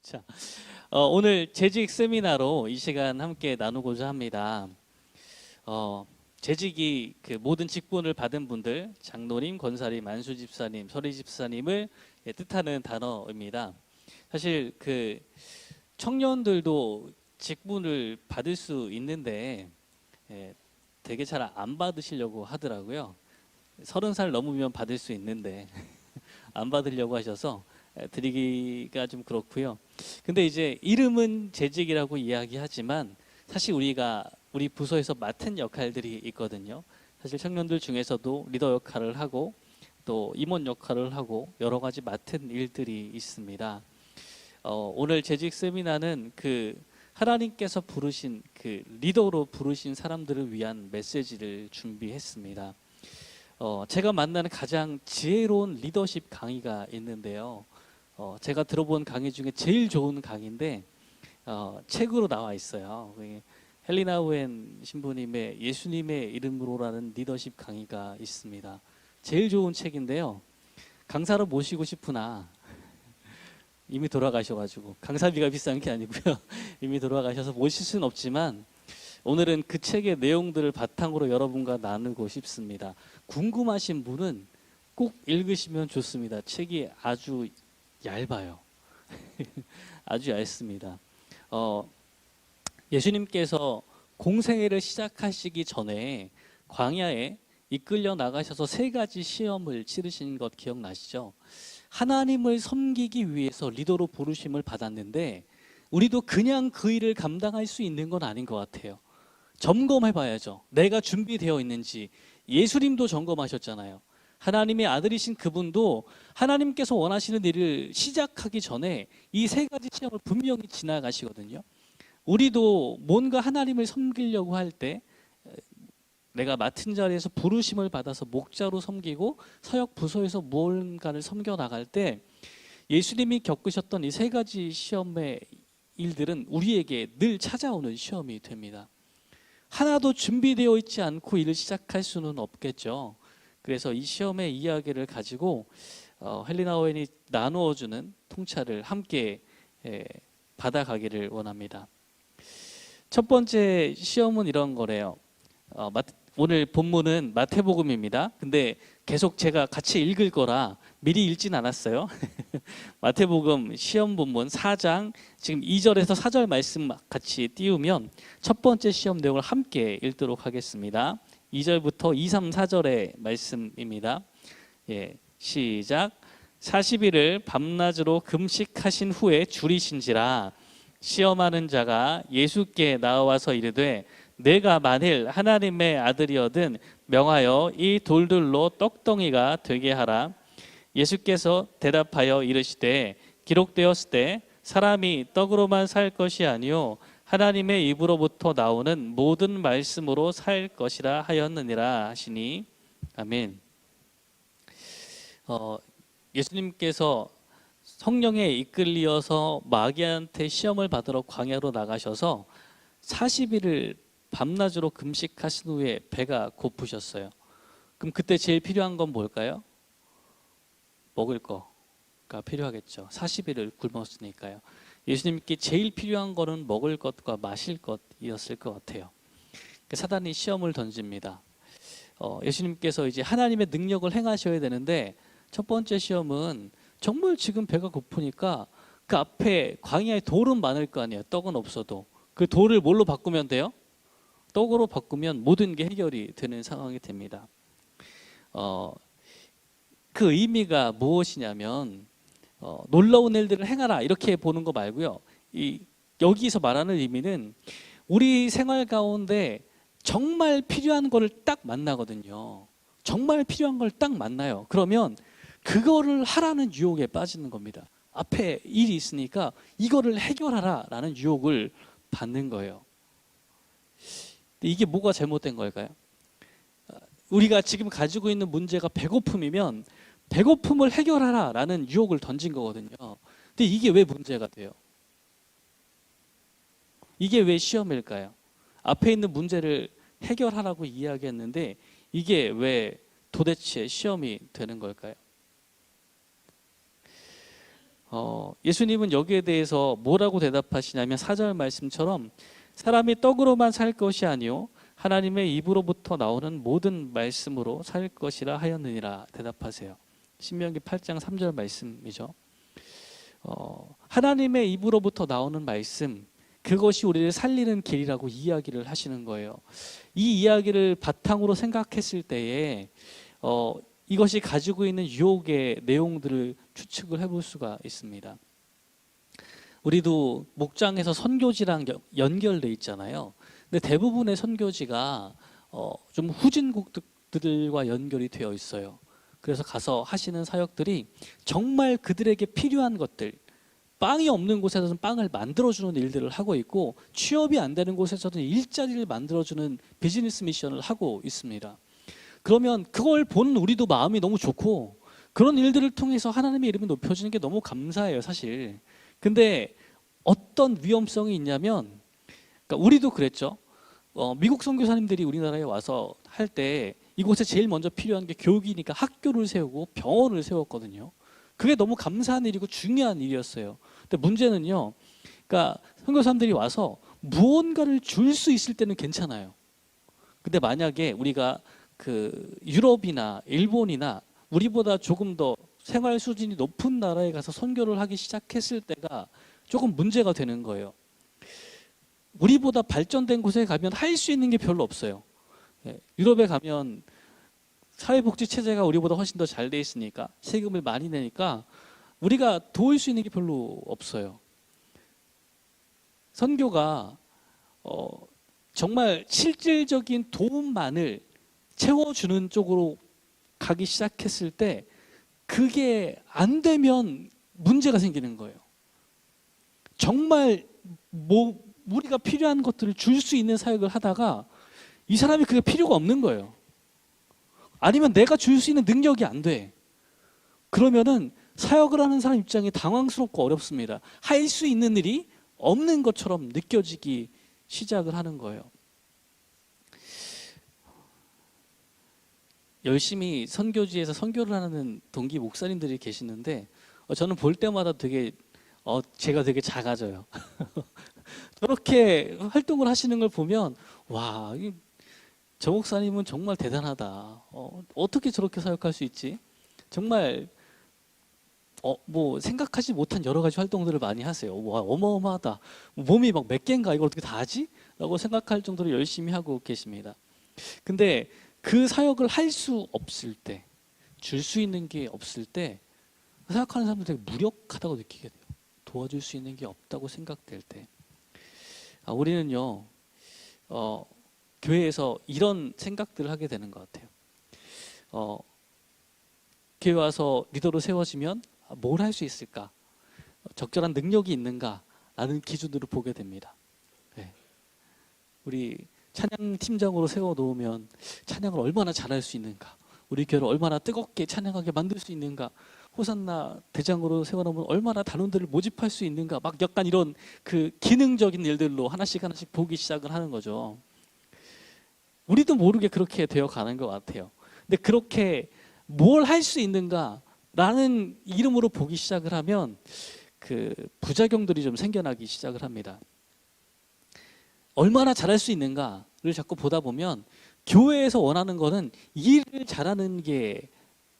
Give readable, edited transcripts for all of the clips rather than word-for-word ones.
자, 오늘 재직 세미나로 이 시간 함께 나누고자 합니다. 재직이 그 모든 직분을 받은 분들, 장로님, 권사님, 안수집사님, 서리집사님을 뜻하는 단어입니다. 사실 그 청년들도 직분을 받을 수 있는데 되게 잘 안 받으시려고 하더라고요. 30살 넘으면 받을 수 있는데 안 받으려고 하셔서 드리기가 좀 그렇고요. 근데 이제 이름은 재직이라고 이야기하지만 사실 우리 부서에서 맡은 역할들이 있거든요. 사실 청년들 중에서도 리더 역할을 하고 또 임원 역할을 하고 여러 가지 맡은 일들이 있습니다. 오늘 재직 세미나는 그 하나님께서 부르신 그 리더로 부르신 사람들을 위한 메시지를 준비했습니다. 제가 만나는 가장 지혜로운 리더십 강의가 있는데요. 제가 들어본 강의 중에 제일 좋은 강의인데 책으로 나와 있어요. 헬리나 우엔 신부님의 예수님의 이름으로라는 리더십 강의가 있습니다. 제일 좋은 책인데요. 강사로 모시고 싶으나 이미 돌아가셔가지고, 강사비가 비싼 게 아니고요. 이미 돌아가셔서 모실 수는 없지만 오늘은 그 책의 내용들을 바탕으로 여러분과 나누고 싶습니다. 궁금하신 분은 꼭 읽으시면 좋습니다. 책이 아주 얇아요. 아주 얇습니다. 예수님께서 공생애를 시작하시기 전에 광야에 이끌려 나가셔서 3가지 시험을 치르신 것 기억나시죠? 하나님을 섬기기 위해서 리더로 부르심을 받았는데 우리도 그냥 그 일을 감당할 수 있는 건 아닌 것 같아요. 점검해 봐야죠. 내가 준비되어 있는지. 예수님도 점검하셨잖아요. 하나님의 아들이신 그분도 하나님께서 원하시는 일을 시작하기 전에 이 3가지 시험을 분명히 지나가시거든요. 우리도 뭔가 하나님을 섬기려고 할 때 내가 맡은 자리에서 부르심을 받아서 목자로 섬기고 서역 부서에서 무언가를 섬겨 나갈 때 예수님이 겪으셨던 이 3가지 시험의 일들은 우리에게 늘 찾아오는 시험이 됩니다. 하나도 준비되어 있지 않고 일을 시작할 수는 없겠죠. 그래서 이 시험의 이야기를 가지고 헬리나 오웬이 나누어주는 통찰을 함께 받아가기를 원합니다. 첫 번째 시험은 이런 거래요. 오늘 본문은 마태복음입니다. 근데 계속 제가 같이 읽을 거라 미리 읽진 않았어요. 마태복음 시험 본문 4장 지금 2절에서 4절 말씀 같이 띄우면 첫 번째 시험 내용을 함께 읽도록 하겠습니다. 2절부터 2, 3, 4절의 말씀입니다. 시작. 40일을 밤낮으로 금식하신 후에 줄이신지라 시험하는 자가 예수께 나와서 이르되 내가 만일 하나님의 아들이거든 명하여 이 돌들로 떡덩이가 되게 하라. 예수께서 대답하여 이르시되 기록되었을 때 사람이 떡으로만 살 것이 아니요 하나님의 입으로부터 나오는 모든 말씀으로 살 것이라 하였느니라 하시니 아멘. 예수님께서 성령에 이끌려서 마귀한테 시험을 받으러 광야로 나가셔서 40일을 밤낮으로 금식하신 후에 배가 고프셨어요. 그럼 그때 제일 필요한 건 뭘까요? 먹을 거가 필요하겠죠. 40일을 굶었으니까요. 예수님께 제일 필요한 거는 먹을 것과 마실 것이었을 것 같아요. 사단이 시험을 던집니다. 예수님께서 이제 하나님의 능력을 행하셔야 되는데 첫 번째 시험은 정말 지금 배가 고프니까 그 앞에 광야에 돌은 많을 거 아니에요. 떡은 없어도. 그 돌을 뭘로 바꾸면 돼요? 떡으로 바꾸면 모든 게 해결이 되는 상황이 됩니다. 그 의미가 무엇이냐면 놀라운 일들을 행하라 이렇게 보는 거 말고요. 여기서 말하는 의미는 우리 생활 가운데 정말 필요한 거를 딱 만나거든요. 정말 필요한 걸 딱 만나요. 그러면 그거를 하라는 유혹에 빠지는 겁니다. 앞에 일이 있으니까 이거를 해결하라 라는 유혹을 받는 거예요. 이게 뭐가 잘못된 걸까요? 우리가 지금 가지고 있는 문제가 배고픔이면 배고픔을 해결하라 라는 유혹을 던진 거거든요. 근데 이게 왜 문제가 돼요? 이게 왜 시험일까요? 앞에 있는 문제를 해결하라고 이야기했는데 이게 왜 도대체 시험이 되는 걸까요? 예수님은 여기에 대해서 뭐라고 대답하시냐면 4절 말씀처럼 사람이 떡으로만 살 것이 아니요 하나님의 입으로부터 나오는 모든 말씀으로 살 것이라 하였느니라 대답하세요. 신명기 8장 3절 말씀이죠. 하나님의 입으로부터 나오는 말씀, 그것이 우리를 살리는 길이라고 이야기를 하시는 거예요. 이 이야기를 바탕으로 생각했을 때에 이것이 가지고 있는 유혹의 내용들을 추측을 해볼 수가 있습니다. 우리도 목장에서 선교지랑 연결돼 있잖아요. 근데 대부분의 선교지가 좀 후진국들과 연결이 되어 있어요. 그래서 가서 하시는 사역들이 정말 그들에게 필요한 것들, 빵이 없는 곳에서는 빵을 만들어주는 일들을 하고 있고, 취업이 안 되는 곳에서는 일자리를 만들어주는 비즈니스 미션을 하고 있습니다. 그러면 그걸 보는 우리도 마음이 너무 좋고, 그런 일들을 통해서 하나님의 이름이 높여지는 게 너무 감사해요, 사실. 근데 어떤 위험성이 있냐면, 그러니까 우리도 그랬죠. 미국 선교사님들이 우리나라에 와서 할 때 이곳에 제일 먼저 필요한 게 교육이니까 학교를 세우고 병원을 세웠거든요. 그게 너무 감사한 일이고 중요한 일이었어요. 근데 문제는요, 그러니까 선교사님들이 와서 무언가를 줄 수 있을 때는 괜찮아요. 근데 만약에 우리가 그 유럽이나 일본이나 우리보다 조금 더 생활 수준이 높은 나라에 가서 선교를 하기 시작했을 때가 조금 문제가 되는 거예요. 우리보다 발전된 곳에 가면 할 수 있는 게 별로 없어요. 유럽에 가면 사회복지 체제가 우리보다 훨씬 더 잘 돼 있으니까, 세금을 많이 내니까 우리가 도울 수 있는 게 별로 없어요. 선교가 정말 실질적인 도움만을 채워주는 쪽으로 가기 시작했을 때 그게 안 되면 문제가 생기는 거예요. 정말 우리가 필요한 것들을 줄 수 있는 사역을 하다가 이 사람이 그게 필요가 없는 거예요. 아니면 내가 줄 수 있는 능력이 안 돼. 그러면은 사역을 하는 사람 입장이 당황스럽고 어렵습니다. 할 수 있는 일이 없는 것처럼 느껴지기 시작을 하는 거예요. 열심히 선교지에서 선교를 하는 동기 목사님들이 계시는데 저는 볼 때마다 되게 제가 되게 작아져요. 저렇게 활동을 하시는 걸 보면 와, 저 목사님은 정말 대단하다. 어떻게 저렇게 사역할 수 있지? 정말 뭐 생각하지 못한 여러 가지 활동들을 많이 하세요. 와, 어마어마하다. 몸이 막 몇 개인가 이걸 어떻게 다 하지? 라고 생각할 정도로 열심히 하고 계십니다. 근데 그 사역을 할 수 없을 때, 줄 수 있는 게 없을 때 생각하는 사람들 되게 무력하다고 느끼게 돼요. 도와줄 수 있는 게 없다고 생각될 때. 우리는요, 교회에서 이런 생각들을 하게 되는 것 같아요. 교회 와서 리더로 세워지면 뭘 할 수 있을까? 적절한 능력이 있는가? 라는 기준으로 보게 됩니다. 네. 우리 찬양 팀장으로 세워놓으면 찬양을 얼마나 잘할 수 있는가? 우리 교회를 얼마나 뜨겁게 찬양하게 만들 수 있는가? 호산나 대장으로 세워놓으면 얼마나 단원들을 모집할 수 있는가? 막 약간 이런 그 기능적인 일들로 하나씩 하나씩 보기 시작을 하는 거죠. 우리도 모르게 그렇게 되어 가는 것 같아요. 근데 그렇게 뭘 할 수 있는가라는 이름으로 보기 시작을 하면 그 부작용들이 좀 생겨나기 시작을 합니다. 얼마나 잘할 수 있는가를 자꾸 보다 보면 교회에서 원하는 거는 일을 잘하는 게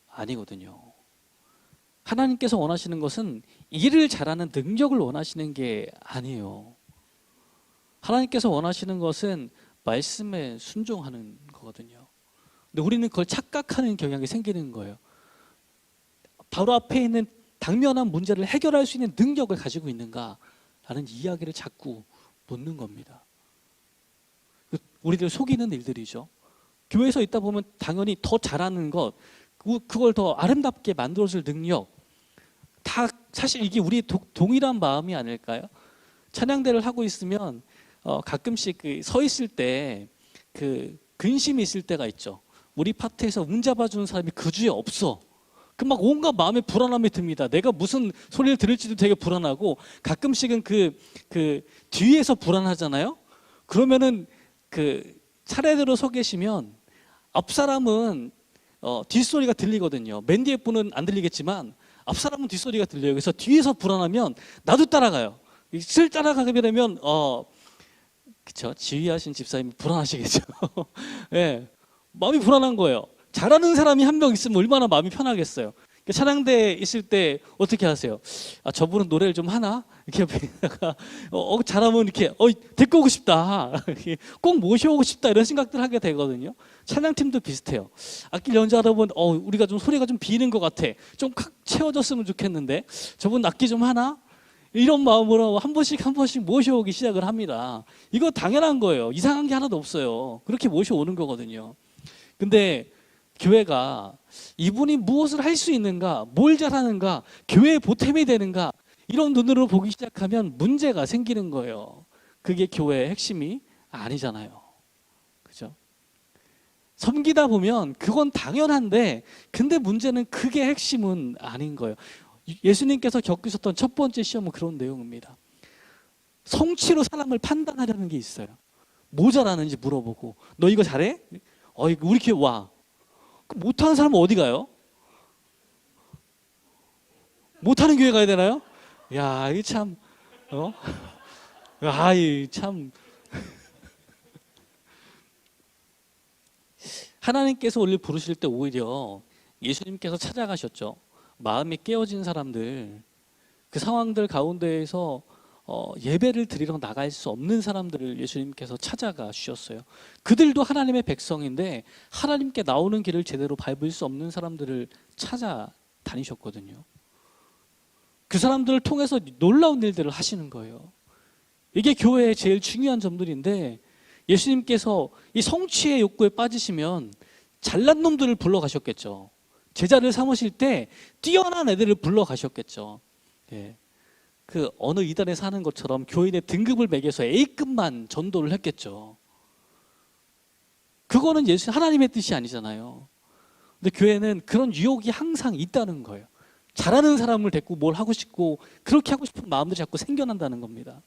아니거든요. 하나님께서 원하시는 것은 일을 잘하는 능력을 원하시는 게 아니에요. 하나님께서 원하시는 것은 말씀에 순종하는 거거든요. 근데 우리는 그걸 착각하는 경향이 생기는 거예요. 바로 앞에 있는 당면한 문제를 해결할 수 있는 능력을 가지고 있는가라는 이야기를 자꾸 묻는 겁니다. 우리들 속이는 일들이죠. 교회에서 있다 보면 당연히 더 잘하는 것, 그걸 더 아름답게 만들어줄 능력, 다 사실 이게 우리 동일한 마음이 아닐까요? 찬양대를 하고 있으면 가끔씩 서 있을 때 그 근심이 있을 때가 있죠. 우리 파트에서 운 잡아주는 사람이 그 주에 없어. 그 막 온갖 마음의 불안함이 듭니다. 내가 무슨 소리를 들을지도 되게 불안하고, 가끔씩은 그 뒤에서 불안하잖아요. 그러면은 그 차례대로 서 계시면 앞 사람은 뒷소리가 들리거든요. 맨 뒤에 분은 안 들리겠지만 앞 사람은 뒷소리가 들려요. 그래서 뒤에서 불안하면 나도 따라가요. 슬 따라가게 되면 그쵸, 지휘하신 집사님이 불안하시겠죠. 예, 마음이 불안한 거예요. 잘하는 사람이 한 명 있으면 얼마나 마음이 편하겠어요. 찬양대에 있을 때 어떻게 하세요? 저분은 노래를 좀 하나? 이렇게 옆에다가 잘하면 이렇게 데리고 오고 싶다, 꼭 모셔오고 싶다, 이런 생각들 하게 되거든요. 찬양팀도 비슷해요. 악기 연주하다 보면 우리가 좀 소리가 좀 비는 것 같아. 좀 칵 채워졌으면 좋겠는데 저분 악기 좀 하나? 이런 마음으로 한 번씩 모셔오기 시작을 합니다. 이거 당연한 거예요. 이상한 게 하나도 없어요. 그렇게 모셔오는 거거든요. 근데 교회가 이분이 무엇을 할 수 있는가, 뭘 잘하는가, 교회에 보탬이 되는가, 이런 눈으로 보기 시작하면 문제가 생기는 거예요. 그게 교회의 핵심이 아니잖아요. 그죠? 섬기다 보면 그건 당연한데, 근데 문제는 그게 핵심은 아닌 거예요. 예수님께서 겪으셨던 첫 번째 시험은 그런 내용입니다. 성취로 사람을 판단하려는 게 있어요. 뭐 잘하는지 물어보고, 너 이거 잘해? 우리 교회 와. 못하는 사람은 어디 가요? 못하는 교회 가야 되나요? 야, 이 참, 이 참. 하나님께서 원래 부르실 때 오히려 예수님께서 찾아가셨죠. 마음이 깨어진 사람들, 그 상황들 가운데에서 예배를 드리러 나갈 수 없는 사람들을 예수님께서 찾아가 주셨어요. 그들도 하나님의 백성인데 하나님께 나오는 길을 제대로 밟을 수 없는 사람들을 찾아다니셨거든요. 그 사람들을 통해서 놀라운 일들을 하시는 거예요. 이게 교회의 제일 중요한 점들인데, 예수님께서 이 성취의 욕구에 빠지시면 잘난 놈들을 불러가셨겠죠. 제자를 삼으실 때 뛰어난 애들을 불러가셨겠죠. 예. 그 어느 이단에 사는 것처럼 교인의 등급을 매겨서 A급만 전도를 했겠죠. 그거는 하나님의 뜻이 아니잖아요. 근데 교회는 그런 유혹이 항상 있다는 거예요. 잘하는 사람을 데리고 뭘 하고 싶고 그렇게 하고 싶은 마음들이 자꾸 생겨난다는 겁니다.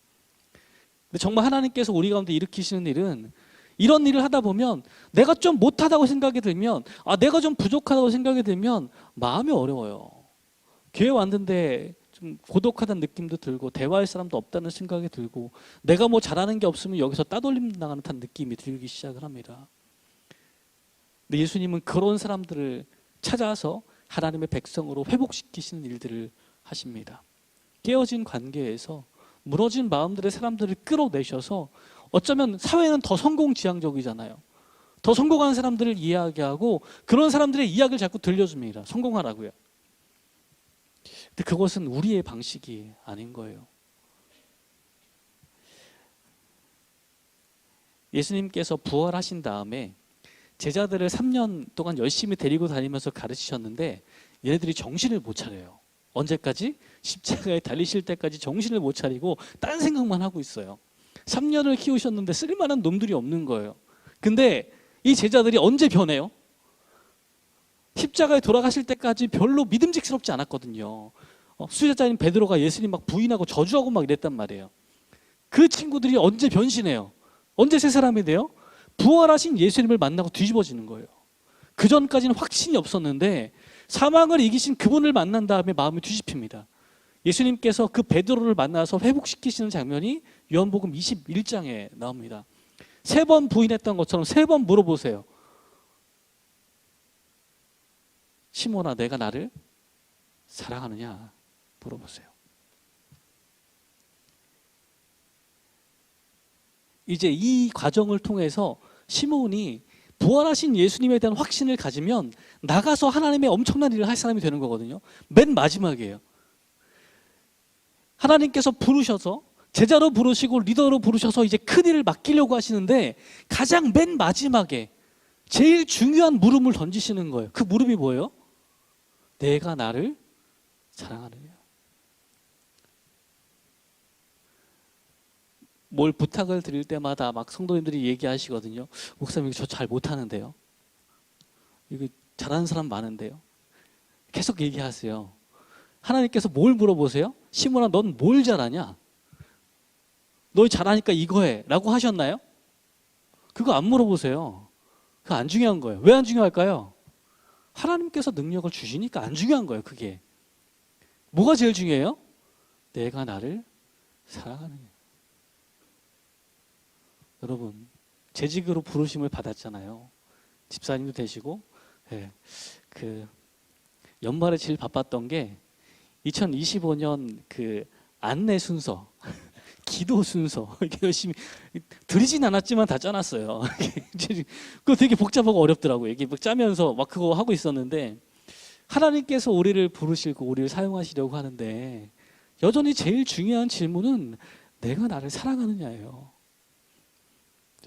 근데 정말 하나님께서 우리 가운데 일으키시는 일은, 이런 일을 하다 보면 내가 좀 못하다고 생각이 들면, 내가 좀 부족하다고 생각이 들면 마음이 어려워요. 교회 왔는데 좀 고독하다는 느낌도 들고 대화할 사람도 없다는 생각이 들고 내가 뭐 잘하는 게 없으면 여기서 따돌림 당하는 듯한 느낌이 들기 시작을 합니다. 근데 예수님은 그런 사람들을 찾아서 하나님의 백성으로 회복시키시는 일들을 하십니다. 깨어진 관계에서 무너진 마음들의 사람들을 끌어내셔서, 어쩌면 사회는 더 성공지향적이잖아요. 더 성공한 사람들을 이야기하고 그런 사람들의 이야기를 자꾸 들려줍니다. 성공하라고요. 근데 그것은 우리의 방식이 아닌 거예요. 예수님께서 부활하신 다음에 제자들을 3년 동안 열심히 데리고 다니면서 가르치셨는데 얘네들이 정신을 못 차려요. 언제까지? 십자가에 달리실 때까지 정신을 못 차리고 딴 생각만 하고 있어요. 3년을 키우셨는데 쓸만한 놈들이 없는 거예요. 근데 이 제자들이 언제 변해요? 십자가에 돌아가실 때까지 별로 믿음직스럽지 않았거든요. 수제자인 베드로가 예수님 막 부인하고 저주하고 막 이랬단 말이에요. 그 친구들이 언제 변신해요? 언제 새 사람이 돼요? 부활하신 예수님을 만나고 뒤집어지는 거예요. 그 전까지는 확신이 없었는데 사망을 이기신 그분을 만난 다음에 마음이 뒤집힙니다. 예수님께서 그 베드로를 만나서 회복시키시는 장면이 요한복음 21장에 나옵니다. 3번 부인했던 것처럼 3번 물어보세요. 시몬아, 내가 나를 사랑하느냐 물어보세요. 이제 이 과정을 통해서 시몬이 부활하신 예수님에 대한 확신을 가지면 나가서 하나님의 엄청난 일을 할 사람이 되는 거거든요. 맨 마지막이에요. 하나님께서 부르셔서 제자로 부르시고 리더로 부르셔서 이제 큰 일을 맡기려고 하시는데 가장 맨 마지막에 제일 중요한 물음을 던지시는 거예요. 그 물음이 뭐예요? 내가 나를 사랑하느냐. 뭘 부탁을 드릴 때마다 막 성도님들이 얘기하시거든요. 목사님, 저 잘 못하는데요. 이거 잘하는 사람 많은데요. 계속 얘기하세요. 하나님께서 뭘 물어보세요? 시몬아, 넌 뭘 잘하냐? 너 잘하니까 이거 해 라고 하셨나요? 그거 안 물어보세요. 그거 안 중요한 거예요. 왜 안 중요할까요? 하나님께서 능력을 주시니까 안 중요한 거예요. 그게. 뭐가 제일 중요해요? 내가 나를 사랑하느냐. 여러분, 재직으로 부르심을 받았잖아요. 집사님도 되시고, 예, 그 연말에 제일 바빴던 게 2025년 그 안내 순서, 기도 순서 이렇게 열심히 드리진 않았지만 다 짜놨어요. 그거 되게 복잡하고 어렵더라고요. 이게 막 짜면서 막 그거 하고 있었는데 하나님께서 우리를 부르시고 우리를 사용하시려고 하는데 여전히 제일 중요한 질문은 내가 나를 사랑하느냐예요.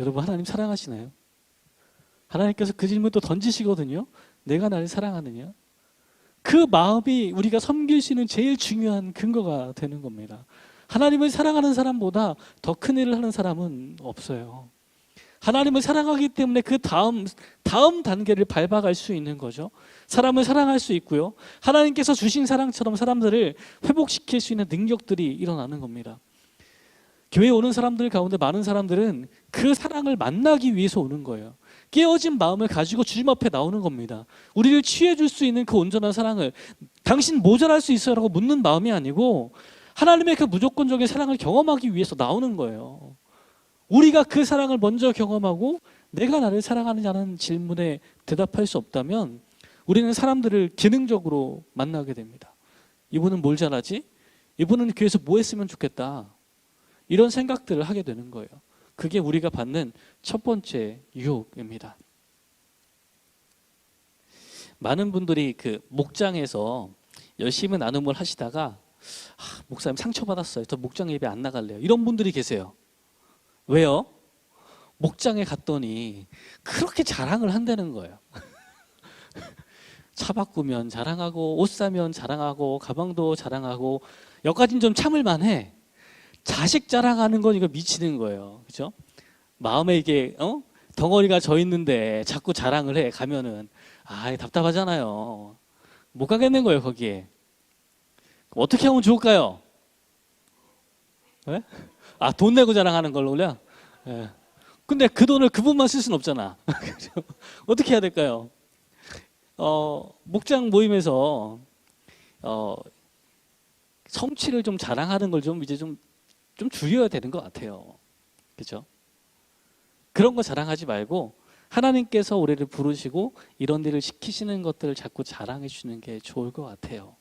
여러분, 하나님 사랑하시나요? 하나님께서 그 질문 또 던지시거든요. 내가 나를 사랑하느냐? 그 마음이 우리가 섬길 수 있는 제일 중요한 근거가 되는 겁니다. 하나님을 사랑하는 사람보다 더 큰 일을 하는 사람은 없어요. 하나님을 사랑하기 때문에 그 다음 단계를 밟아갈 수 있는 거죠. 사람을 사랑할 수 있고요. 하나님께서 주신 사랑처럼 사람들을 회복시킬 수 있는 능력들이 일어나는 겁니다. 교회에 오는 사람들 가운데 많은 사람들은 그 사랑을 만나기 위해서 오는 거예요. 깨어진 마음을 가지고 주님 앞에 나오는 겁니다. 우리를 취해줄 수 있는 그 온전한 사랑을 당신 모자랄 수 있어요? 라고 묻는 마음이 아니고 하나님의 그 무조건적인 사랑을 경험하기 위해서 나오는 거예요. 우리가 그 사랑을 먼저 경험하고 내가 나를 사랑하느냐는 질문에 대답할 수 없다면 우리는 사람들을 기능적으로 만나게 됩니다. 이분은 뭘 잘하지? 이분은 교회에서 뭐 했으면 좋겠다. 이런 생각들을 하게 되는 거예요. 그게 우리가 받는 첫 번째 유혹입니다. 많은 분들이 그 목장에서 열심히 나눔을 하시다가 목사님 상처받았어요. 저 목장 예배 안 나갈래요. 이런 분들이 계세요. 왜요? 목장에 갔더니 그렇게 자랑을 한다는 거예요. 차 바꾸면 자랑하고 옷 사면 자랑하고 가방도 자랑하고 여기까지는 좀 참을 만해. 자식 자랑하는 건 이거 미치는 거예요. 그렇죠? 마음에 이게 덩어리가 져 있는데 자꾸 자랑을 해 가면은 답답하잖아요. 못 가겠는 거예요, 거기에. 어떻게 하면 좋을까요? 네? 돈 내고 자랑하는 걸로요? 네. 근데 그 돈을 그분만 쓸 수는 없잖아. 어떻게 해야 될까요? 목장 모임에서 성취를 좀 자랑하는 걸 좀 이제 좀 줄여야 되는 것 같아요. 그렇죠? 그런 거 자랑하지 말고 하나님께서 우리를 부르시고 이런 일을 시키시는 것들을 자꾸 자랑해 주시는 게 좋을 것 같아요.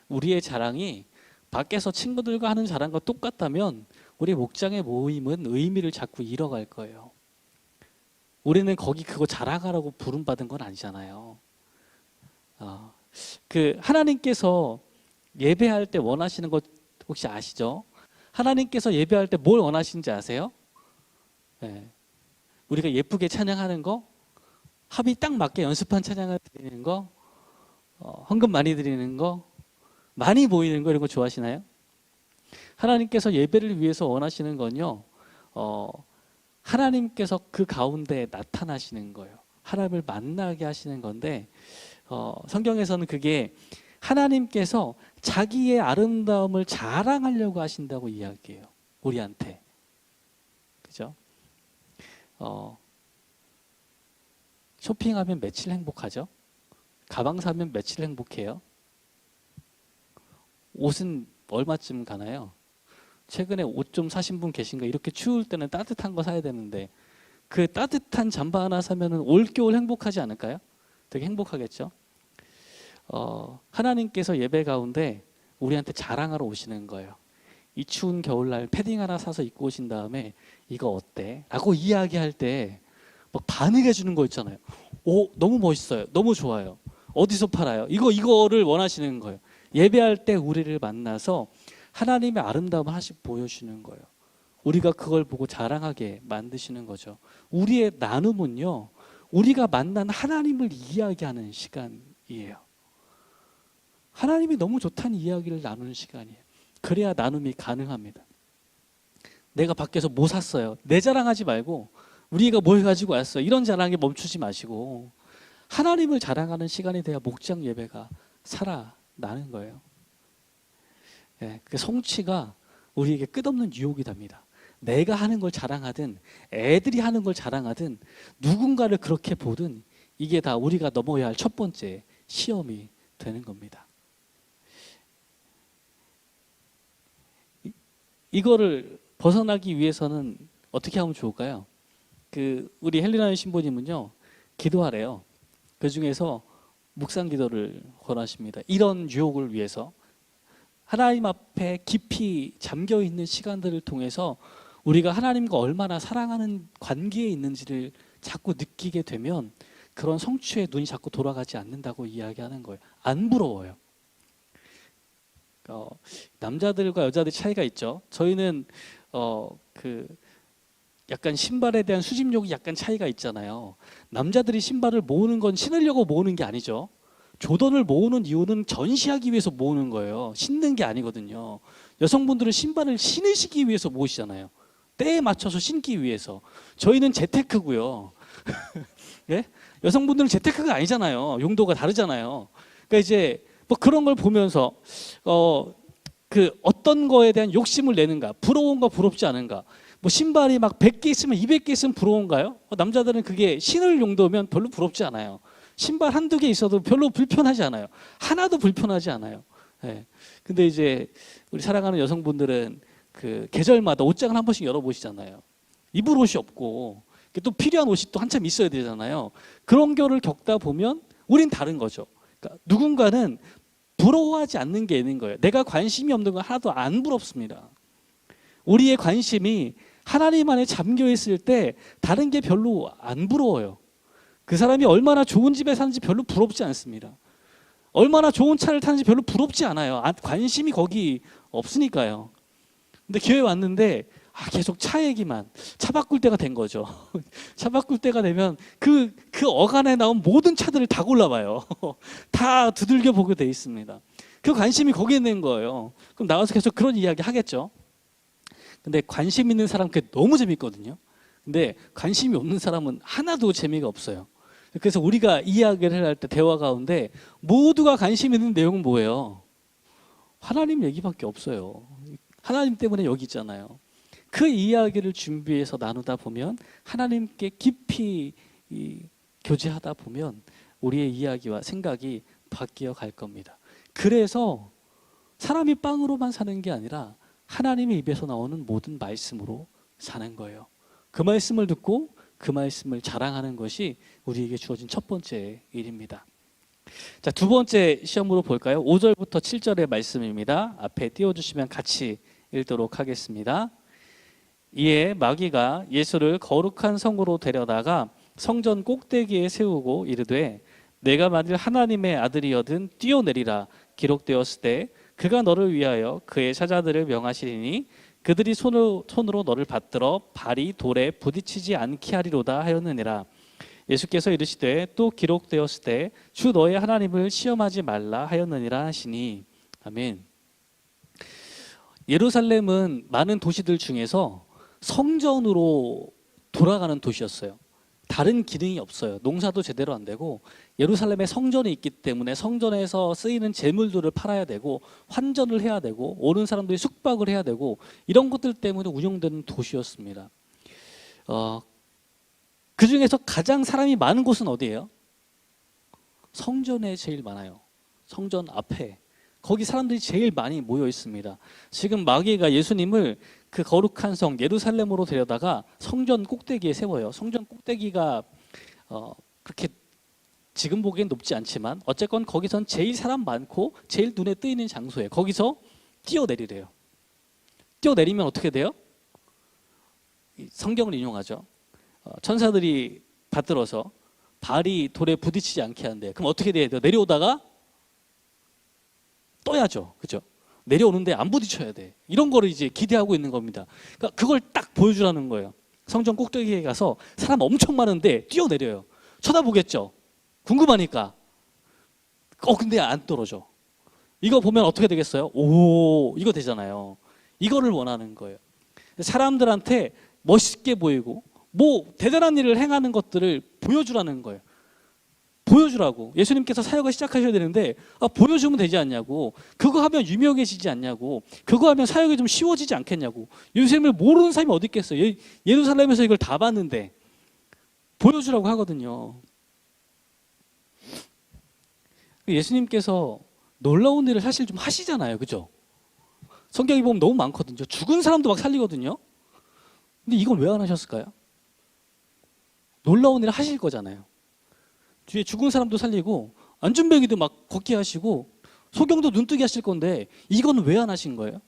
우리의 자랑이 밖에서 친구들과 하는 자랑과 똑같다면 우리 목장의 모임은 의미를 자꾸 잃어갈 거예요. 우리는 거기 그거 자랑하라고 부름받은 건 아니잖아요. 그 하나님께서 예배할 때 원하시는 것 혹시 아시죠? 하나님께서 예배할 때 뭘 원하시는지 아세요? 네. 우리가 예쁘게 찬양하는 거, 합이 딱 맞게 연습한 찬양을 드리는 거, 헌금 많이 드리는 거, 많이 보이는 거, 이런 거 좋아하시나요? 하나님께서 예배를 위해서 원하시는 건요, 하나님께서 그 가운데 나타나시는 거예요. 하나님을 만나게 하시는 건데, 성경에서는 그게 하나님께서 자기의 아름다움을 자랑하려고 하신다고 이야기해요. 우리한테. 그죠? 쇼핑하면 며칠 행복하죠? 가방 사면 며칠 행복해요? 옷은 얼마쯤 가나요? 최근에 옷 좀 사신 분 계신가? 이렇게 추울 때는 따뜻한 거 사야 되는데 그 따뜻한 잠바 하나 사면은 올겨울 행복하지 않을까요? 되게 행복하겠죠? 하나님께서 예배 가운데 우리한테 자랑하러 오시는 거예요. 이 추운 겨울날 패딩 하나 사서 입고 오신 다음에 이거 어때? 라고 이야기할 때 막 반응해 주는 거 있잖아요. 오, 너무 멋있어요. 너무 좋아요. 어디서 팔아요? 이거를 원하시는 거예요. 예배할 때 우리를 만나서 하나님의 아름다움을 하나씩 보여주시는 거예요. 우리가 그걸 보고 자랑하게 만드시는 거죠. 우리의 나눔은요, 우리가 만난 하나님을 이야기하는 시간이에요. 하나님이 너무 좋다는 이야기를 나누는 시간이에요. 그래야 나눔이 가능합니다. 내가 밖에서 뭐 샀어요. 내 자랑하지 말고 우리가 뭘 가지고 왔어요. 이런 자랑에 멈추지 마시고 하나님을 자랑하는 시간이 돼야 목장 예배가 살아나는 거예요. 네, 그 성취가 우리에게 끝없는 유혹이 됩니다. 내가 하는 걸 자랑하든 애들이 하는 걸 자랑하든 누군가를 그렇게 보든 이게 다 우리가 넘어야 할 첫 번째 시험이 되는 겁니다. 이거를 벗어나기 위해서는 어떻게 하면 좋을까요? 우리 헬리나 신부님은요, 기도하래요. 그 중에서 묵상 기도를 권하십니다. 이런 유혹을 위해서 하나님 앞에 깊이 잠겨 있는 시간들을 통해서 우리가 하나님과 얼마나 사랑하는 관계에 있는지를 자꾸 느끼게 되면 그런 성취에 눈이 자꾸 돌아가지 않는다고 이야기하는 거예요. 안 부러워요. 남자들과 여자들 차이가 있죠. 저희는 약간 신발에 대한 수집욕이 약간 차이가 있잖아요. 남자들이 신발을 모으는 건 신으려고 모으는 게 아니죠. 조던을 모으는 이유는 전시하기 위해서 모으는 거예요. 신는 게 아니거든요. 여성분들은 신발을 신으시기 위해서 모으시잖아요. 때에 맞춰서 신기 위해서. 저희는 재테크고요. 예? 여성분들은 재테크가 아니잖아요. 용도가 다르잖아요. 그러니까 이제 뭐 그런 걸 보면서 어떤 거에 대한 욕심을 내는가, 부러운가 부럽지 않은가. 뭐 신발이 막 100개 있으면 200개 있으면 부러운가요? 남자들은 그게 신을 용도면 별로 부럽지 않아요. 신발 한두 개 있어도 별로 불편하지 않아요. 하나도 불편하지 않아요. 예. 근데 이제 우리 사랑하는 여성분들은 계절마다 옷장을 한 번씩 열어보시잖아요. 입을 옷이 없고 또 필요한 옷이 또 한참 있어야 되잖아요. 그런 거를 겪다 보면 우린 다른 거죠. 그러니까 누군가는 부러워하지 않는 게 있는 거예요. 내가 관심이 없는 건 하나도 안 부럽습니다. 우리의 관심이 하나님 안에 잠겨 있을 때 다른 게 별로 안 부러워요. 그 사람이 얼마나 좋은 집에 사는지 별로 부럽지 않습니다. 얼마나 좋은 차를 타는지 별로 부럽지 않아요. 관심이 거기 없으니까요. 근데 교회 왔는데 계속 차 얘기만, 차 바꿀 때가 된 거죠. 차 바꿀 때가 되면 그 어간에 나온 모든 차들을 다 골라봐요. 다 두들겨 보게 돼 있습니다. 그 관심이 거기에 있는 거예요. 그럼 나와서 계속 그런 이야기 하겠죠. 근데 관심 있는 사람 그게 너무 재밌거든요. 근데 관심이 없는 사람은 하나도 재미가 없어요. 그래서 우리가 이야기를 할 때 대화 가운데 모두가 관심 있는 내용은 뭐예요? 하나님 얘기밖에 없어요. 하나님 때문에 여기 있잖아요. 그 이야기를 준비해서 나누다 보면 하나님께 깊이 교제하다 보면 우리의 이야기와 생각이 바뀌어 갈 겁니다. 그래서 사람이 빵으로만 사는 게 아니라 하나님의 입에서 나오는 모든 말씀으로 사는 거예요. 그 말씀을 듣고 그 말씀을 자랑하는 것이 우리에게 주어진 첫 번째 일입니다. 자, 두 번째 시험으로 볼까요? 5절부터 7절의 말씀입니다. 앞에 띄워주시면 같이 읽도록 하겠습니다. 이에 마귀가 예수를 거룩한 성으로 데려다가 성전 꼭대기에 세우고 이르되 내가 만일 하나님의 아들이여든 뛰어내리라 기록되었을 때 그가 너를 위하여 그의 사자들을 명하시리니 그들이 손으로 너를 받들어 발이 돌에 부딪히지 않게 하리로다 하였느니라. 예수께서 이르시되 또 기록되었을 때 주 너의 하나님을 시험하지 말라 하였느니라 하시니. 아멘. 예루살렘은 많은 도시들 중에서 성전으로 돌아가는 도시였어요. 다른 기능이 없어요. 농사도 제대로 안 되고 예루살렘에 성전이 있기 때문에 성전에서 쓰이는 재물들을 팔아야 되고 환전을 해야 되고 오는 사람들이 숙박을 해야 되고 이런 것들 때문에 운영되는 도시였습니다. 그 중에서 가장 사람이 많은 곳은 어디예요? 성전에 제일 많아요. 성전 앞에. 거기 사람들이 제일 많이 모여 있습니다. 지금 마귀가 예수님을 그 거룩한 성 예루살렘으로 데려다가 성전 꼭대기에 세워요. 성전 꼭대기가 그렇게 지금 보기엔 높지 않지만 어쨌건 거기선 제일 사람 많고 제일 눈에 띄는 장소에 거기서 뛰어내리래요. 뛰어내리면 어떻게 돼요? 성경을 인용하죠. 천사들이 받들어서 발이 돌에 부딪히지 않게 한대. 그럼 어떻게 돼야 돼요? 내려오다가 떠야죠. 그죠? 내려오는데 안 부딪혀야 돼. 이런 거를 이제 기대하고 있는 겁니다. 그러니까 그걸 딱 보여주라는 거예요. 성전 꼭대기에 가서 사람 엄청 많은데 뛰어내려요. 쳐다보겠죠. 궁금하니까. 근데 안 떨어져. 이거 보면 어떻게 되겠어요? 오, 이거 되잖아요. 이거를 원하는 거예요. 사람들한테 멋있게 보이고 뭐 대단한 일을 행하는 것들을 보여주라는 거예요. 보여주라고. 예수님께서 사역을 시작하셔야 되는데 보여주면 되지 않냐고. 그거 하면 유명해지지 않냐고. 그거 하면 사역이 좀 쉬워지지 않겠냐고. 예수님을 모르는 사람이 어디 있겠어요. 예루살렘에서 이걸 다 봤는데 보여주라고 하거든요. 예수님께서 놀라운 일을 사실 좀 하시잖아요. 그죠? 성경에 보면 너무 많거든요. 죽은 사람도 막 살리거든요. 근데 이건 왜 안 하셨을까요? 놀라운 일을 하실 거잖아요. 뒤에 죽은 사람도 살리고 안준뱅이도 막 걷게 하시고 소경도 눈뜨게 하실 건데 이건 왜 안 하신 거예요?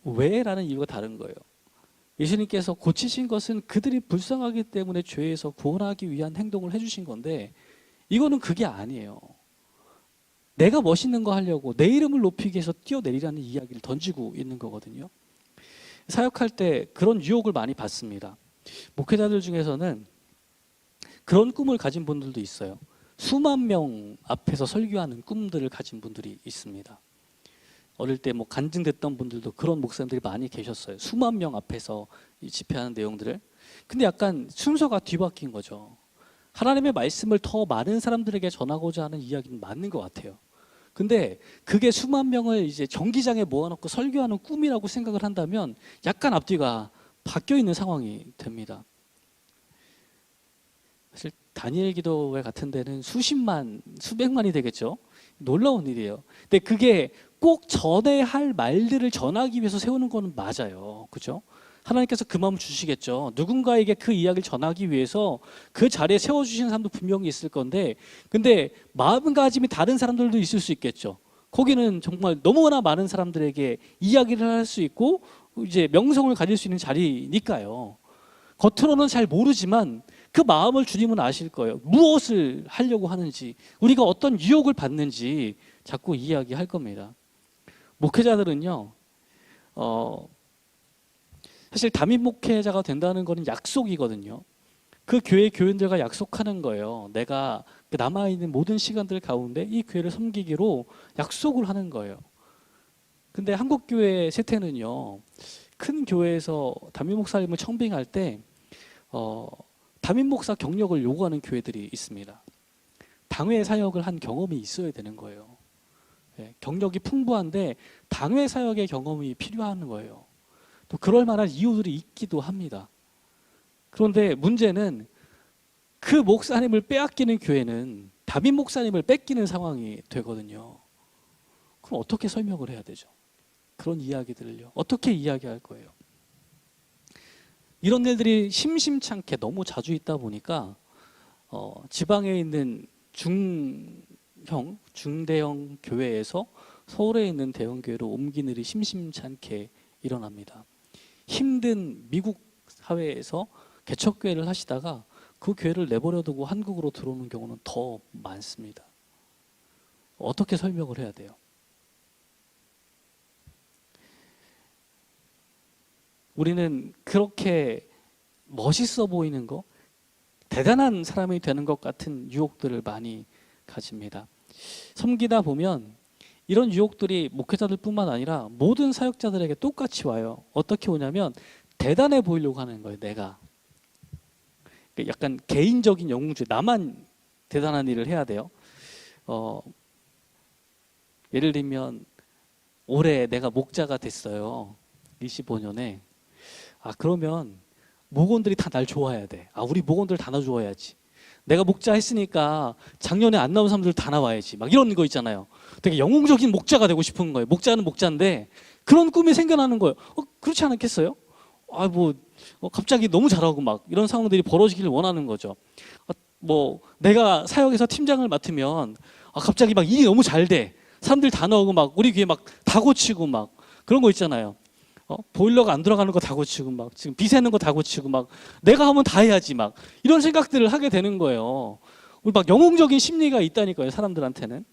왜라는 이유가 다른 거예요. 예수님께서 고치신 것은 그들이 불쌍하기 때문에 죄에서 구원하기 위한 행동을 해주신 건데 이거는 그게 아니에요. 내가 멋있는 거 하려고 내 이름을 높이기 위해서 뛰어내리라는 이야기를 던지고 있는 거거든요. 사역할 때 그런 유혹을 많이 받습니다. 목회자들 중에서는 그런 꿈을 가진 분들도 있어요. 수만 명 앞에서 설교하는 꿈들을 가진 분들이 있습니다. 어릴 때 뭐 간증됐던 분들도 그런 목사님들이 많이 계셨어요. 수만 명 앞에서 집회하는 내용들을. 근데 약간 순서가 뒤바뀐 거죠. 하나님의 말씀을 더 많은 사람들에게 전하고자 하는 이야기는 맞는 것 같아요. 근데 그게 수만 명을 이제 경기장에 모아놓고 설교하는 꿈이라고 생각을 한다면 약간 앞뒤가 바뀌어 있는 상황이 됩니다. 사실 다니엘 기도회 같은 데는 수십만, 수백만이 되겠죠. 놀라운 일이에요. 근데 그게 꼭 전해야 할 말들을 전하기 위해서 세우는 거는 맞아요. 그죠? 하나님께서 그 마음 주시겠죠. 누군가에게 그 이야기를 전하기 위해서 그 자리에 세워주신 사람도 분명히 있을 건데, 근데 마음가짐이 다른 사람들도 있을 수 있겠죠. 거기는 정말 너무나 많은 사람들에게 이야기를 할 수 있고 이제 명성을 가질 수 있는 자리니까요. 겉으로는 잘 모르지만 그 마음을 주님은 아실 거예요. 무엇을 하려고 하는지, 우리가 어떤 유혹을 받는지 자꾸 이야기할 겁니다. 목회자들은요, 사실 담임 목회자가 된다는 것은 약속이거든요. 그 교회 교인들과 약속하는 거예요. 내가 남아있는 모든 시간들 가운데 이 교회를 섬기기로 약속을 하는 거예요. 근데 한국교회 세태는요, 큰 교회에서 담임 목사님을 청빙할 때 담임 목사 경력을 요구하는 교회들이 있습니다. 당회 사역을 한 경험이 있어야 되는 거예요. 경력이 풍부한데 당회 사역의 경험이 필요한 거예요. 또 그럴 만한 이유들이 있기도 합니다. 그런데 문제는 그 목사님을 빼앗기는 교회는 담임 목사님을 뺏기는 상황이 되거든요. 그럼 어떻게 설명을 해야 되죠? 그런 이야기들을요. 어떻게 이야기할 거예요? 이런 일들이 심심찮게 너무 자주 있다 보니까 지방에 있는 중대형 교회에서 서울에 있는 대형 교회로 옮기는 일이 심심찮게 일어납니다. 힘든 미국 사회에서 개척교회를 하시다가 그 교회를 내버려두고 한국으로 들어오는 경우는 더 많습니다. 어떻게 설명을 해야 돼요? 우리는 그렇게 멋있어 보이는 거, 대단한 사람이 되는 것 같은 유혹들을 많이 가집니다. 섬기다 보면 이런 유혹들이 목회자들뿐만 아니라 모든 사역자들에게 똑같이 와요. 어떻게 오냐면 대단해 보이려고 하는 거예요. 내가 약간 개인적인 영웅주의, 나만 대단한 일을 해야 돼요. 예를 들면 올해 내가 목자가 됐어요. 25년에. 그러면 목원들이 다 날 좋아해야 돼. 우리 목원들 다 나 좋아해야지. 내가 목자 했으니까 작년에 안 나온 사람들 다 나와야지. 막 이런 거 있잖아요. 되게 영웅적인 목자가 되고 싶은 거예요. 목자는 목자인데 그런 꿈이 생겨나는 거예요. 그렇지 않겠어요? 갑자기 너무 잘하고 막 이런 상황들이 벌어지기를 원하는 거죠. 내가 사역에서 팀장을 맡으면 갑자기 막 일이 너무 잘 돼. 사람들 다 나오고 막 우리 귀에 막 다 고치고 막 그런 거 있잖아요. 보일러가 안 들어가는 거 다 고치고 막 지금 비 새는 거 다 고치고 막 내가 하면 다 해야지 막 이런 생각들을 하게 되는 거예요. 우리 막 영웅적인 심리가 있다니까요, 사람들한테는.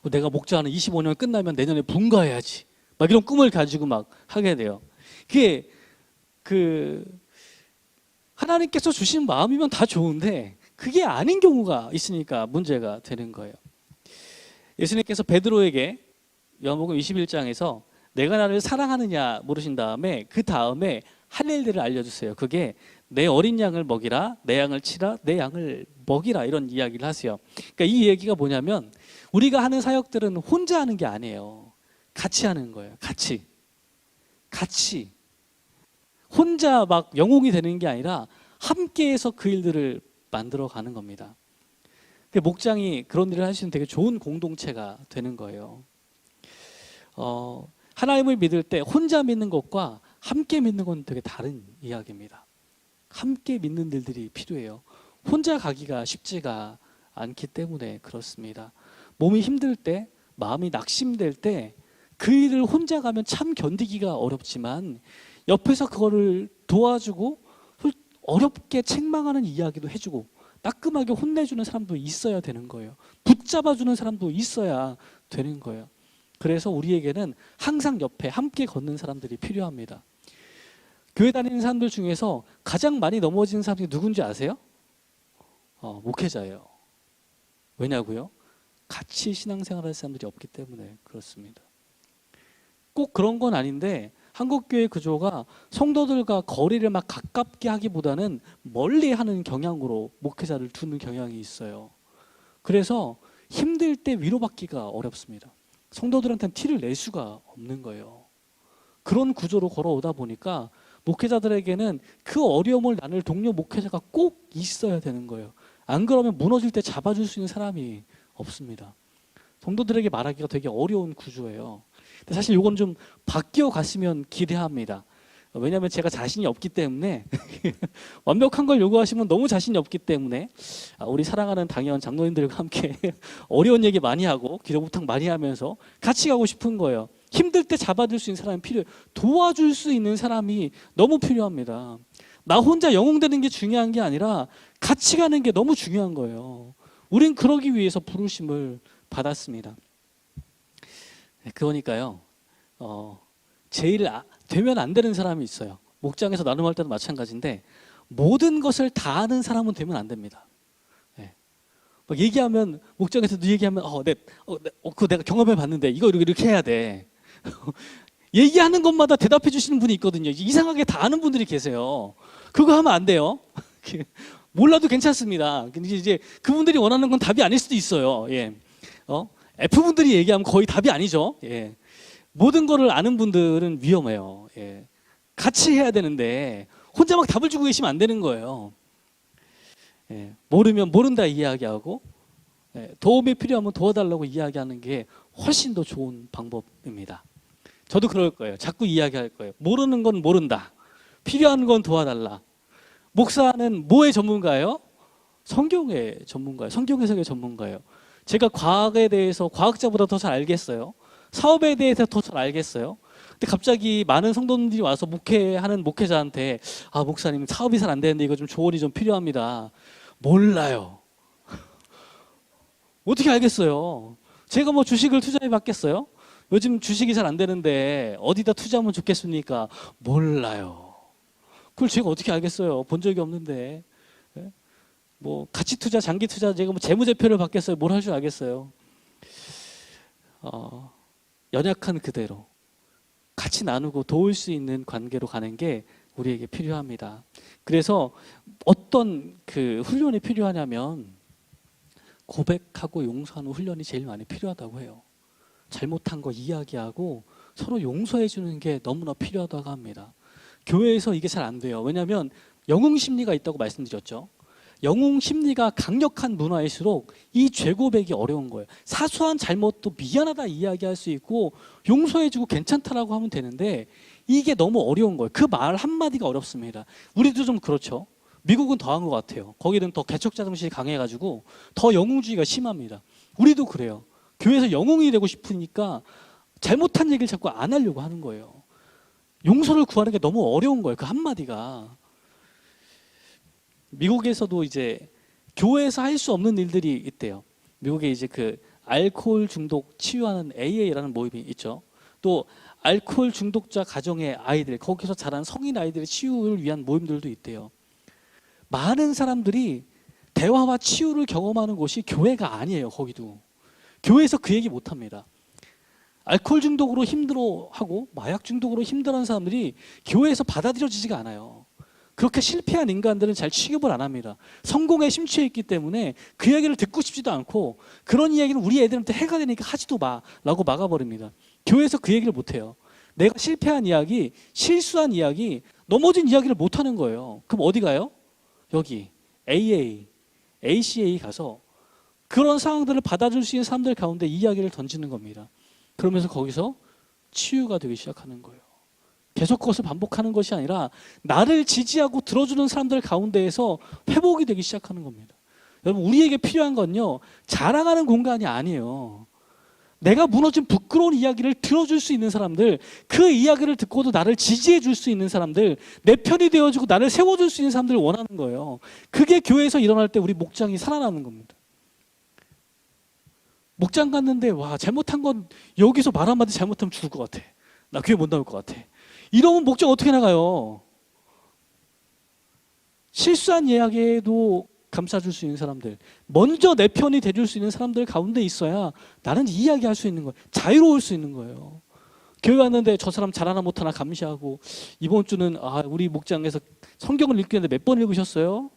내가 목자하는 25년 끝나면 내년에 분가해야지. 막 이런 꿈을 가지고 막 하게 돼요. 그게 하나님께서 주신 마음이면 다 좋은데 그게 아닌 경우가 있으니까 문제가 되는 거예요. 예수님께서 베드로에게 요한복음 21장에서 내가 나를 사랑하느냐 물으신 다음에 그 다음에 할 일들을 알려주세요. 그게 내 어린 양을 먹이라, 내 양을 치라, 내 양을 먹이라, 이런 이야기를 하세요. 그러니까 이 얘기가 뭐냐면 우리가 하는 사역들은 혼자 하는 게 아니에요. 같이 하는 거예요. 같이 혼자 막 영웅이 되는 게 아니라 함께해서 그 일들을 만들어가는 겁니다. 목장이 그런 일을 할 수 있는 되게 좋은 공동체가 되는 거예요. 하나님을 믿을 때 혼자 믿는 것과 함께 믿는 건 되게 다른 이야기입니다. 함께 믿는 일들이 필요해요. 혼자 가기가 쉽지가 않기 때문에 그렇습니다. 몸이 힘들 때, 마음이 낙심될 때 그 일을 혼자 가면 참 견디기가 어렵지만 옆에서 그거를 도와주고 어렵게 책망하는 이야기도 해주고 따끔하게 혼내주는 사람도 있어야 되는 거예요. 붙잡아주는 사람도 있어야 되는 거예요. 그래서 우리에게는 항상 옆에 함께 걷는 사람들이 필요합니다. 교회 다니는 사람들 중에서 가장 많이 넘어지는 사람이 누군지 아세요? 목회자예요. 왜냐고요? 같이 신앙생활할 사람들이 없기 때문에 그렇습니다. 꼭 그런 건 아닌데 한국교회 구조가 성도들과 거리를 막 가깝게 하기보다는 멀리 하는 경향으로 목회자를 두는 경향이 있어요. 그래서 힘들 때 위로받기가 어렵습니다. 성도들한테는 티를 낼 수가 없는 거예요. 그런 구조로 걸어오다 보니까 목회자들에게는 그 어려움을 나눌 동료 목회자가 꼭 있어야 되는 거예요. 안 그러면 무너질 때 잡아줄 수 있는 사람이 없습니다. 성도들에게 말하기가 되게 어려운 구조예요. 근데 사실 이건 좀 바뀌어 갔으면 기대합니다. 왜냐하면 제가 자신이 없기 때문에 완벽한 걸 요구하시면 너무 자신이 없기 때문에 우리 사랑하는 당연 장로님들과 함께 어려운 얘기 많이 하고 기도 부탁 많이 하면서 같이 가고 싶은 거예요. 힘들 때 잡아줄 수 있는 사람이 필요해요. 도와줄 수 있는 사람이 너무 필요합니다. 나 혼자 영웅되는 게 중요한 게 아니라 같이 가는 게 너무 중요한 거예요. 우린 그러기 위해서 부르심을 받았습니다. 그러니까요. 제일 되면 안 되는 사람이 있어요. 목장에서 나눔할 때도 마찬가지인데 모든 것을 다 아는 사람은 되면 안 됩니다. 네. 막 얘기하면 목장에서도 얘기하면 그거 내가 경험해 봤는데 이거 이렇게 해야 돼. 얘기하는 것마다 대답해 주시는 분이 있거든요. 이상하게 다 아는 분들이 계세요. 그거 하면 안 돼요. 몰라도 괜찮습니다. 근데 이제 그분들이 원하는 건 답이 아닐 수도 있어요. 예. F분들이 얘기하면 거의 답이 아니죠. 예. 모든 거를 아는 분들은 위험해요. 예. 같이 해야 되는데 혼자 막 답을 주고 계시면 안 되는 거예요. 예. 모르면 모른다 이야기하고 도움이 필요하면 도와달라고 이야기하는 게 훨씬 더 좋은 방법입니다. 저도 그럴 거예요. 자꾸 이야기할 거예요. 모르는 건 모른다. 필요한 건 도와달라. 목사는 뭐의 전문가예요? 성경의 전문가예요. 성경 해석의 전문가예요. 제가 과학에 대해서 과학자보다 더 잘 알겠어요. 사업에 대해서 더 잘 알겠어요. 근데 갑자기 많은 성도님들이 와서 목회하는 목회자한테 목사님 사업이 잘 안 되는데 이거 좀 조언이 좀 필요합니다. 몰라요. 어떻게 알겠어요? 제가 뭐 주식을 투자해 봤겠어요? 요즘 주식이 잘 안 되는데 어디다 투자하면 좋겠습니까? 몰라요. 그걸 제가 어떻게 알겠어요? 본 적이 없는데. 뭐 가치 투자, 장기 투자 제가 뭐 재무제표를 받겠어요? 뭘 할 줄 알겠어요? 연약한 그대로 같이 나누고 도울 수 있는 관계로 가는 게 우리에게 필요합니다. 그래서 어떤 그 훈련이 필요하냐면 고백하고 용서하는 훈련이 제일 많이 필요하다고 해요. 잘못한 거 이야기하고 서로 용서해 주는 게 너무나 필요하다고 합니다. 교회에서 이게 잘 안 돼요. 왜냐하면 영웅 심리가 있다고 말씀드렸죠. 영웅 심리가 강력한 문화일수록 이 죄고백이 어려운 거예요. 사소한 잘못도 미안하다 이야기할 수 있고 용서해주고 괜찮다라고 하면 되는데 이게 너무 어려운 거예요. 그 말 한마디가 어렵습니다. 우리도 좀 그렇죠. 미국은 더한 것 같아요. 거기는 더 개척자 정신이 강해가지고 더 영웅주의가 심합니다. 우리도 그래요. 교회에서 영웅이 되고 싶으니까 잘못한 얘기를 자꾸 안 하려고 하는 거예요. 용서를 구하는 게 너무 어려운 거예요. 그 한마디가. 미국에서도 이제 교회에서 할 수 없는 일들이 있대요. 미국에 이제 그 알코올 중독 치유하는 AA라는 모임이 있죠. 또 알코올 중독자 가정의 아이들, 거기서 자란 성인 아이들의 치유를 위한 모임들도 있대요. 많은 사람들이 대화와 치유를 경험하는 곳이 교회가 아니에요. 거기도. 교회에서 그 얘기 못 합니다. 알코올 중독으로 힘들어하고 마약 중독으로 힘들어하는 사람들이 교회에서 받아들여지지가 않아요. 그렇게 실패한 인간들은 잘 취급을 안 합니다. 성공에 심취해 있기 때문에 그 이야기를 듣고 싶지도 않고 그런 이야기는 우리 애들한테 해가 되니까 하지도 마라고 막아버립니다. 교회에서 그 얘기를 못 해요. 내가 실패한 이야기, 실수한 이야기, 넘어진 이야기를 못 하는 거예요. 그럼 어디 가요? 여기 AA, ACA 가서 그런 상황들을 받아줄 수 있는 사람들 가운데 이야기를 던지는 겁니다. 그러면서 거기서 치유가 되기 시작하는 거예요. 계속 그것을 반복하는 것이 아니라 나를 지지하고 들어주는 사람들 가운데에서 회복이 되기 시작하는 겁니다. 여러분, 우리에게 필요한 건요, 자랑하는 공간이 아니에요. 내가 무너진 부끄러운 이야기를 들어줄 수 있는 사람들, 그 이야기를 듣고도 나를 지지해 줄 수 있는 사람들, 내 편이 되어주고 나를 세워줄 수 있는 사람들을 원하는 거예요. 그게 교회에서 일어날 때 우리 목장이 살아나는 겁니다. 목장 갔는데 와, 잘못한 건 여기서 말 한마디 잘못하면 죽을 것 같아. 나 교회 못 나올 것 같아. 이러면 목장 어떻게 나가요? 실수한 이야기에도 감싸줄 수 있는 사람들, 먼저 내 편이 돼줄 수 있는 사람들 가운데 있어야 나는 이야기할 수 있는 거예요. 자유로울 수 있는 거예요. 교회 왔는데 저 사람 잘하나 못하나 감시하고, 이번 주는 우리 목장에서 성경을 읽겠는데 몇 번 읽으셨어요?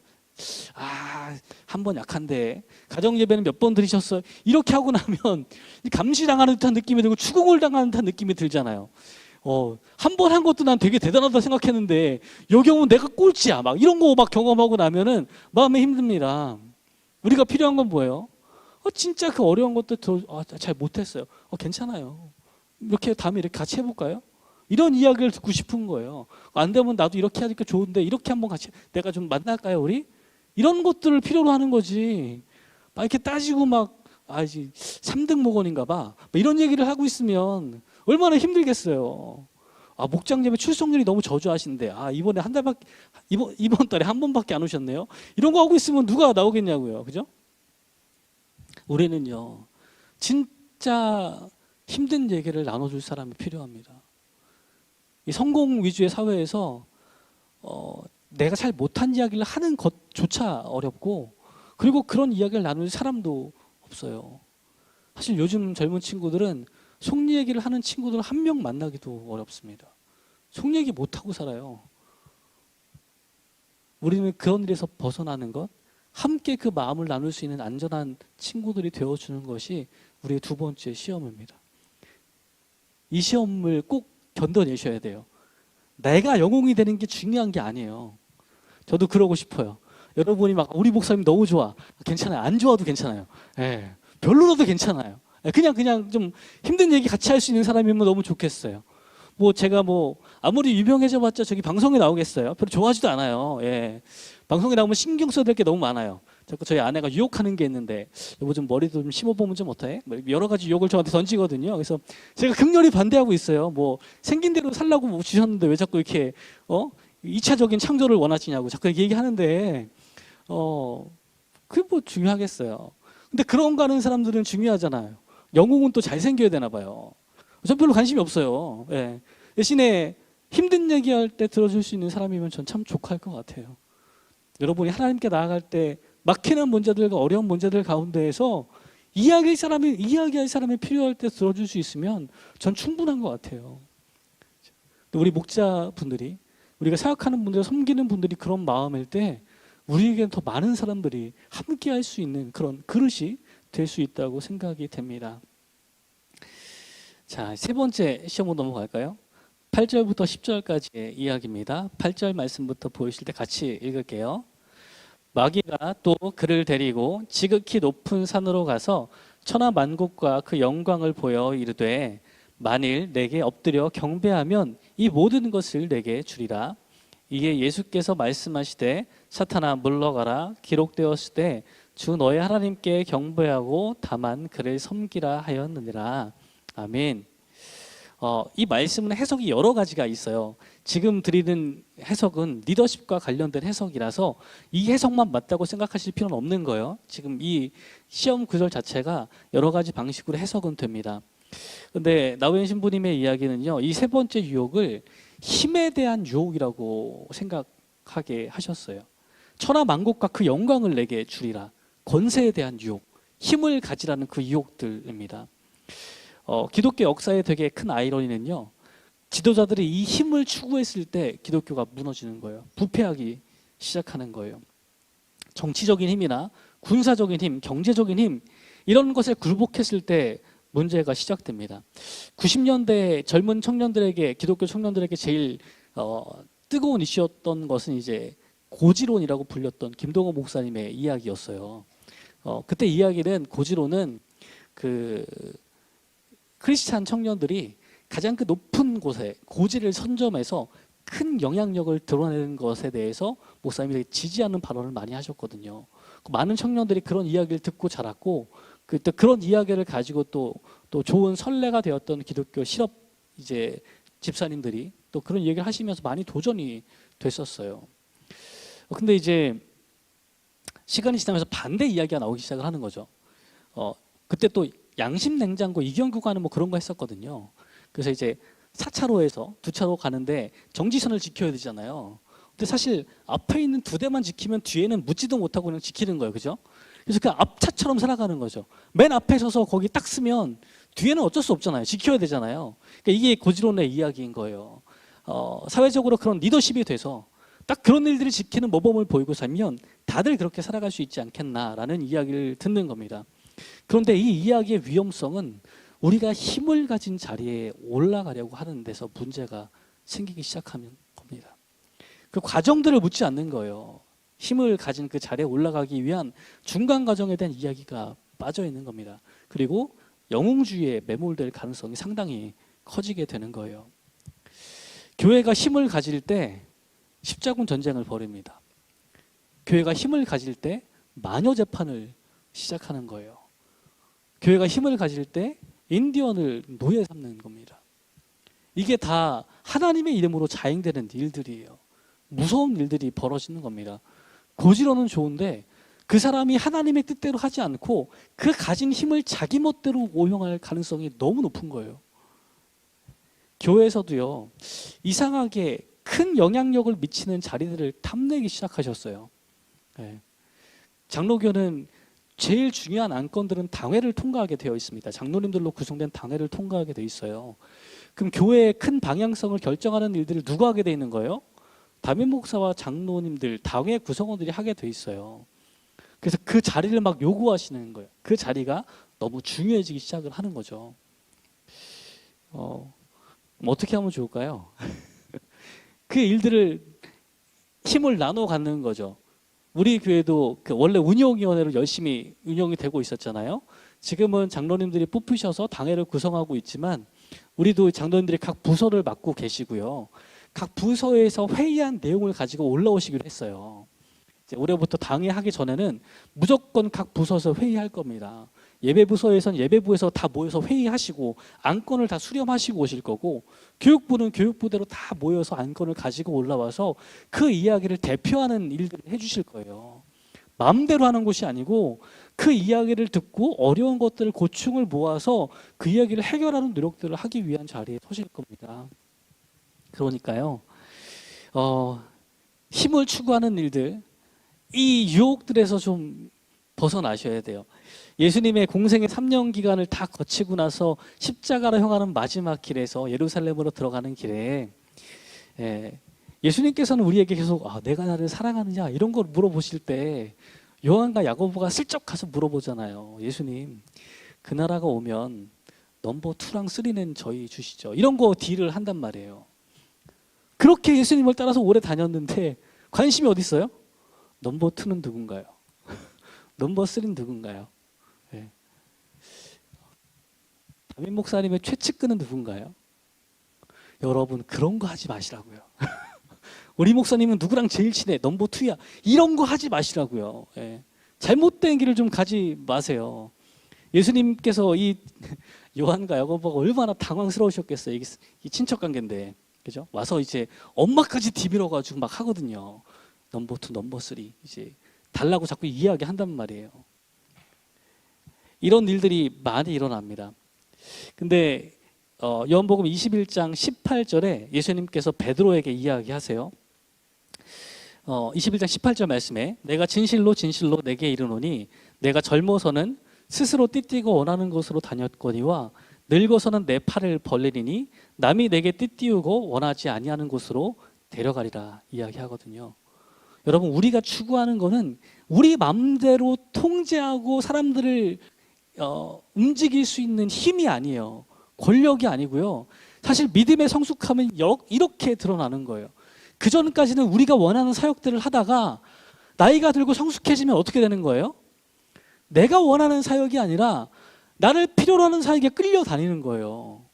한 번 약한데. 가정 예배는 몇 번 들으셨어요? 이렇게 하고 나면 감시당하는 듯한 느낌이 들고 추궁을 당하는 듯한 느낌이 들잖아요. 한 번 한 것도 난 되게 대단하다 생각했는데 여기 오면 내가 꼴찌야. 막 이런 거 막 경험하고 나면은 마음이 힘듭니다. 우리가 필요한 건 뭐예요? 진짜 그 어려운 것도 잘 못했어요. 괜찮아요. 이렇게 다음에 이렇게 같이 해볼까요? 이런 이야기를 듣고 싶은 거예요. 안 되면 나도 이렇게 하니까 좋은데 이렇게 한번 같이 내가 좀 만날까요, 우리? 이런 것들을 필요로 하는 거지. 막 이렇게 따지고 막 3등 목원인가 봐. 이런 얘기를 하고 있으면 얼마나 힘들겠어요. 목장 예배 출석률이 너무 저조하신데 이번에 한 달밖에 이번 달에 한 번밖에 안 오셨네요. 이런 거 하고 있으면 누가 나오겠냐고요. 그죠? 우리는요, 진짜 힘든 얘기를 나눠줄 사람이 필요합니다. 이 성공 위주의 사회에서 내가 잘 못한 이야기를 하는 것조차 어렵고, 그리고 그런 이야기를 나눌 사람도 없어요. 사실 요즘 젊은 친구들은 속 얘기를 하는 친구들 한 명 만나기도 어렵습니다. 속 얘기 못하고 살아요. 우리는 그런 일에서 벗어나는 것, 함께 그 마음을 나눌 수 있는 안전한 친구들이 되어주는 것이 우리의 두 번째 시험입니다. 이 시험을 꼭 견뎌내셔야 돼요. 내가 영웅이 되는 게 중요한 게 아니에요. 저도 그러고 싶어요. 여러분이 막 우리 목사님 너무 좋아. 괜찮아요. 안 좋아도 괜찮아요. 별로라도 괜찮아요. 그냥 좀 힘든 얘기 같이 할 수 있는 사람이면 너무 좋겠어요. 제가 아무리 유명해져봤자 저기 방송에 나오겠어요? 별로 좋아하지도 않아요. 방송에 나오면 신경 써야 될 게 너무 많아요. 자꾸 저희 아내가 유혹하는 게 있는데, 여보 좀 머리도 좀 심어보면 좀 어때? 여러 가지 유혹을 저한테 던지거든요. 그래서 제가 극렬히 반대하고 있어요. 생긴 대로 살라고 주셨는데 왜 자꾸 이렇게 2차적인 창조를 원하시냐고 자꾸 얘기하는데, 그게 중요하겠어요. 근데 그런 거 하는 사람들은 중요하잖아요. 영웅은 또 잘생겨야 되나 봐요. 전 별로 관심이 없어요. 대신에 힘든 얘기할 때 들어줄 수 있는 사람이면 전 참 족할 것 같아요. 여러분이 하나님께 나아갈 때 막히는 문제들과 어려운 문제들 가운데에서 이야기할 사람이 필요할 때 들어줄 수 있으면 전 충분한 것 같아요. 우리 목자분들이, 우리가 생각하는 분들, 섬기는 분들이 그런 마음일 때 우리에게는 더 많은 사람들이 함께 할 수 있는 그런 그릇이 될 수 있다고 생각이 됩니다. 자, 세 번째 시험으로 넘어갈까요? 8절부터 10절까지의 이야기입니다. 8절 말씀부터 보이실 때 같이 읽을게요. 마귀가 또 그를 데리고 지극히 높은 산으로 가서 천하만국과 그 영광을 보여 이르되, 만일 내게 엎드려 경배하면 이 모든 것을 내게 주리라. 이에 예수께서 말씀하시되, 사탄아 물러가라. 기록되었을 때 주 너의 하나님께 경배하고 다만 그를 섬기라 하였느니라. 아멘. 이 말씀은 해석이 여러 가지가 있어요. 지금 드리는 해석은 리더십과 관련된 해석이라서 이 해석만 맞다고 생각하실 필요는 없는 거예요. 지금 이 시험 구절 자체가 여러 가지 방식으로 해석은 됩니다. 근데 나우엔 신부님의 이야기는요, 이 세 번째 유혹을 힘에 대한 유혹이라고 생각하게 하셨어요. 천하만국과 그 영광을 내게 주리라. 권세에 대한 유혹, 힘을 가지라는 그 유혹들입니다. 기독교 역사의 되게 큰 아이러니는요, 지도자들이 이 힘을 추구했을 때 기독교가 무너지는 거예요. 부패하기 시작하는 거예요. 정치적인 힘이나 군사적인 힘, 경제적인 힘, 이런 것에 굴복했을 때 문제가 시작됩니다. 90년대 젊은 청년들에게, 기독교 청년들에게 제일 뜨거운 이슈였던 것은 이제 고지론이라고 불렸던 김동호 목사님의 이야기였어요. 그때 이야기는 고지론은 그 크리스찬 청년들이 가장 그 높은 곳에 고지를 선점해서 큰 영향력을 드러내는 것에 대해서 목사님이 지지하는 발언을 많이 하셨거든요. 많은 청년들이 그런 이야기를 듣고 자랐고 그때 그런 이야기를 가지고 또 좋은 선례가 되었던 기독교 실업 이제 집사님들이 또 그런 얘기를 하시면서 많이 도전이 됐었어요. 근데 이제 시간이 지나면서 반대 이야기가 나오기 시작을 하는 거죠. 그때 또 양심 냉장고 이경규가는 뭐 그런 거 했었거든요. 그래서 이제 4차로에서 2차로 가는데 정지선을 지켜야 되잖아요. 근데 사실 앞에 있는 2대만 지키면 뒤에는 묻지도 못하고 그냥 지키는 거예요. 그죠? 그래서 그 앞차처럼 살아가는 거죠. 맨 앞에 서서 거기 딱 쓰면 뒤에는 어쩔 수 없잖아요. 지켜야 되잖아요. 그러니까 이게 고지론의 이야기인 거예요. 사회적으로 그런 리더십이 돼서 딱 그런 일들을 지키는 모범을 보이고 살면 다들 그렇게 살아갈 수 있지 않겠나라는 이야기를 듣는 겁니다. 그런데 이 이야기의 위험성은 우리가 힘을 가진 자리에 올라가려고 하는 데서 문제가 생기기 시작하는 겁니다. 그 과정들을 묻지 않는 거예요. 힘을 가진 그 자리에 올라가기 위한 중간 과정에 대한 이야기가 빠져 있는 겁니다. 그리고 영웅주의에 매몰될 가능성이 상당히 커지게 되는 거예요. 교회가 힘을 가질 때 십자군 전쟁을 벌입니다. 교회가 힘을 가질 때 마녀 재판을 시작하는 거예요. 교회가 힘을 가질 때 인디언을 노예 삼는 겁니다. 이게 다 하나님의 이름으로 자행되는 일들이에요. 무서운 일들이 벌어지는 겁니다. 고지론은 좋은데 그 사람이 하나님의 뜻대로 하지 않고 그 가진 힘을 자기 멋대로 오용할 가능성이 너무 높은 거예요. 교회에서도요, 이상하게 큰 영향력을 미치는 자리들을 탐내기 시작하셨어요. 네. 장로교는 제일 중요한 안건들은 당회를 통과하게 되어 있습니다. 장로님들로 구성된 당회를 통과하게 되어 있어요. 그럼 교회의 큰 방향성을 결정하는 일들을 누가 하게 되어 있는 거예요? 담임 목사와 장로님들, 당회 구성원들이 하게 되어 있어요. 그래서 그 자리를 막 요구하시는 거예요. 그 자리가 너무 중요해지기 시작을 하는 거죠. 어떻게 하면 좋을까요? 그 일들을 힘을 나눠 갖는 거죠. 우리 교회도 원래 운영위원회로 열심히 운영이 되고 있었잖아요. 지금은 장로님들이 뽑히셔서 당회를 구성하고 있지만 우리도 장로님들이 각 부서를 맡고 계시고요. 각 부서에서 회의한 내용을 가지고 올라오시기로 했어요. 이제 올해부터 당회 하기 전에는 무조건 각 부서에서 회의할 겁니다. 예배부서에서는 예배부에서 다 모여서 회의하시고 안건을 다 수렴하시고 오실 거고, 교육부는 교육부대로 다 모여서 안건을 가지고 올라와서 그 이야기를 대표하는 일들을 해주실 거예요. 마음대로 하는 것이 아니고 그 이야기를 듣고 어려운 것들을 고충을 모아서 그 이야기를 해결하는 노력들을 하기 위한 자리에 서실 겁니다. 그러니까요, 힘을 추구하는 일들, 이 유혹들에서 좀 벗어나셔야 돼요. 예수님의 공생의 3년 기간을 다 거치고 나서 십자가로 향하는 마지막 길에서 예루살렘으로 들어가는 길에 예수님께서는 우리에게 계속 내가 나를 사랑하느냐 이런 걸 물어보실 때 요한과 야고보가 슬쩍 가서 물어보잖아요. 예수님, 그 나라가 오면 넘버 2랑 3는 저희 주시죠. 이런 거 딜을 한단 말이에요. 그렇게 예수님을 따라서 오래 다녔는데 관심이 어디 있어요? 넘버 2는 누군가요? 넘버 3는 누군가요? 네. 담임 목사님의 최측근은 누군가요? 여러분, 그런 거 하지 마시라고요. 우리 목사님은 누구랑 제일 친해? 넘버 2야. 이런 거 하지 마시라고요. 네. 잘못된 길을 좀 가지 마세요. 예수님께서 이 요한과 야고보가 얼마나 당황스러우셨겠어요. 이게 친척 관계인데, 그죠? 와서 이제 엄마까지 뒤밀어가지고 막 하거든요. 넘버 2, 넘버 3 이제 달라고 자꾸 이야기한단 말이에요. 이런 일들이 많이 일어납니다. 근데 요한복음 21장 18절에 예수님께서 베드로에게 이야기하세요. 21장 18절 말씀에 내가 진실로 진실로 내게 이르노니 내가 젊어서는 스스로 띠띠고 원하는 곳으로 다녔거니와 늙어서는 내 팔을 벌리리니 남이 내게 띠띠우고 원하지 아니하는 곳으로 데려가리라 이야기하거든요. 여러분, 우리가 추구하는 거는 우리 마음대로 통제하고 사람들을 움직일 수 있는 힘이 아니에요. 권력이 아니고요. 사실 믿음의 성숙함은 이렇게 드러나는 거예요. 그전까지는 우리가 원하는 사역들을 하다가 나이가 들고 성숙해지면 어떻게 되는 거예요? 내가 원하는 사역이 아니라 나를 필요로 하는 사역에 끌려다니는 거예요.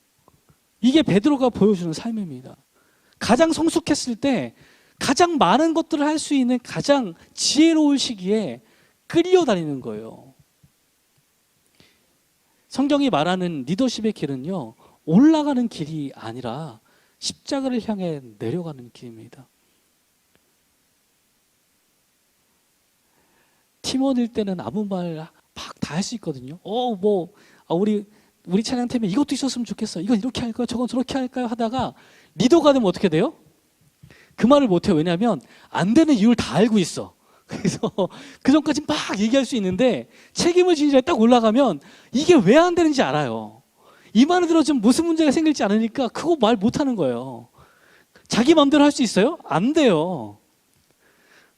이게 베드로가 보여주는 삶입니다. 가장 성숙했을 때 가장 많은 것들을 할 수 있는 가장 지혜로운 시기에 끌려다니는 거예요. 성경이 말하는 리더십의 길은요, 올라가는 길이 아니라 십자가를 향해 내려가는 길입니다. 팀원일 때는 아무 말 막 다 할 수 있거든요. 우리 찬양팀에 이것도 있었으면 좋겠어. 이건 이렇게 할까요? 저건 저렇게 할까요? 하다가 리더가 되면 어떻게 돼요? 그 말을 못해요. 왜냐하면 안 되는 이유를 다 알고 있어. 그래서 그 전까지 막 얘기할 수 있는데 책임을 지는 자리에 딱 올라가면 이게 왜 안 되는지 알아요. 이 말을 들어주면 무슨 문제가 생길지 않으니까 그거 말 못하는 거예요. 자기 마음대로 할 수 있어요? 안 돼요.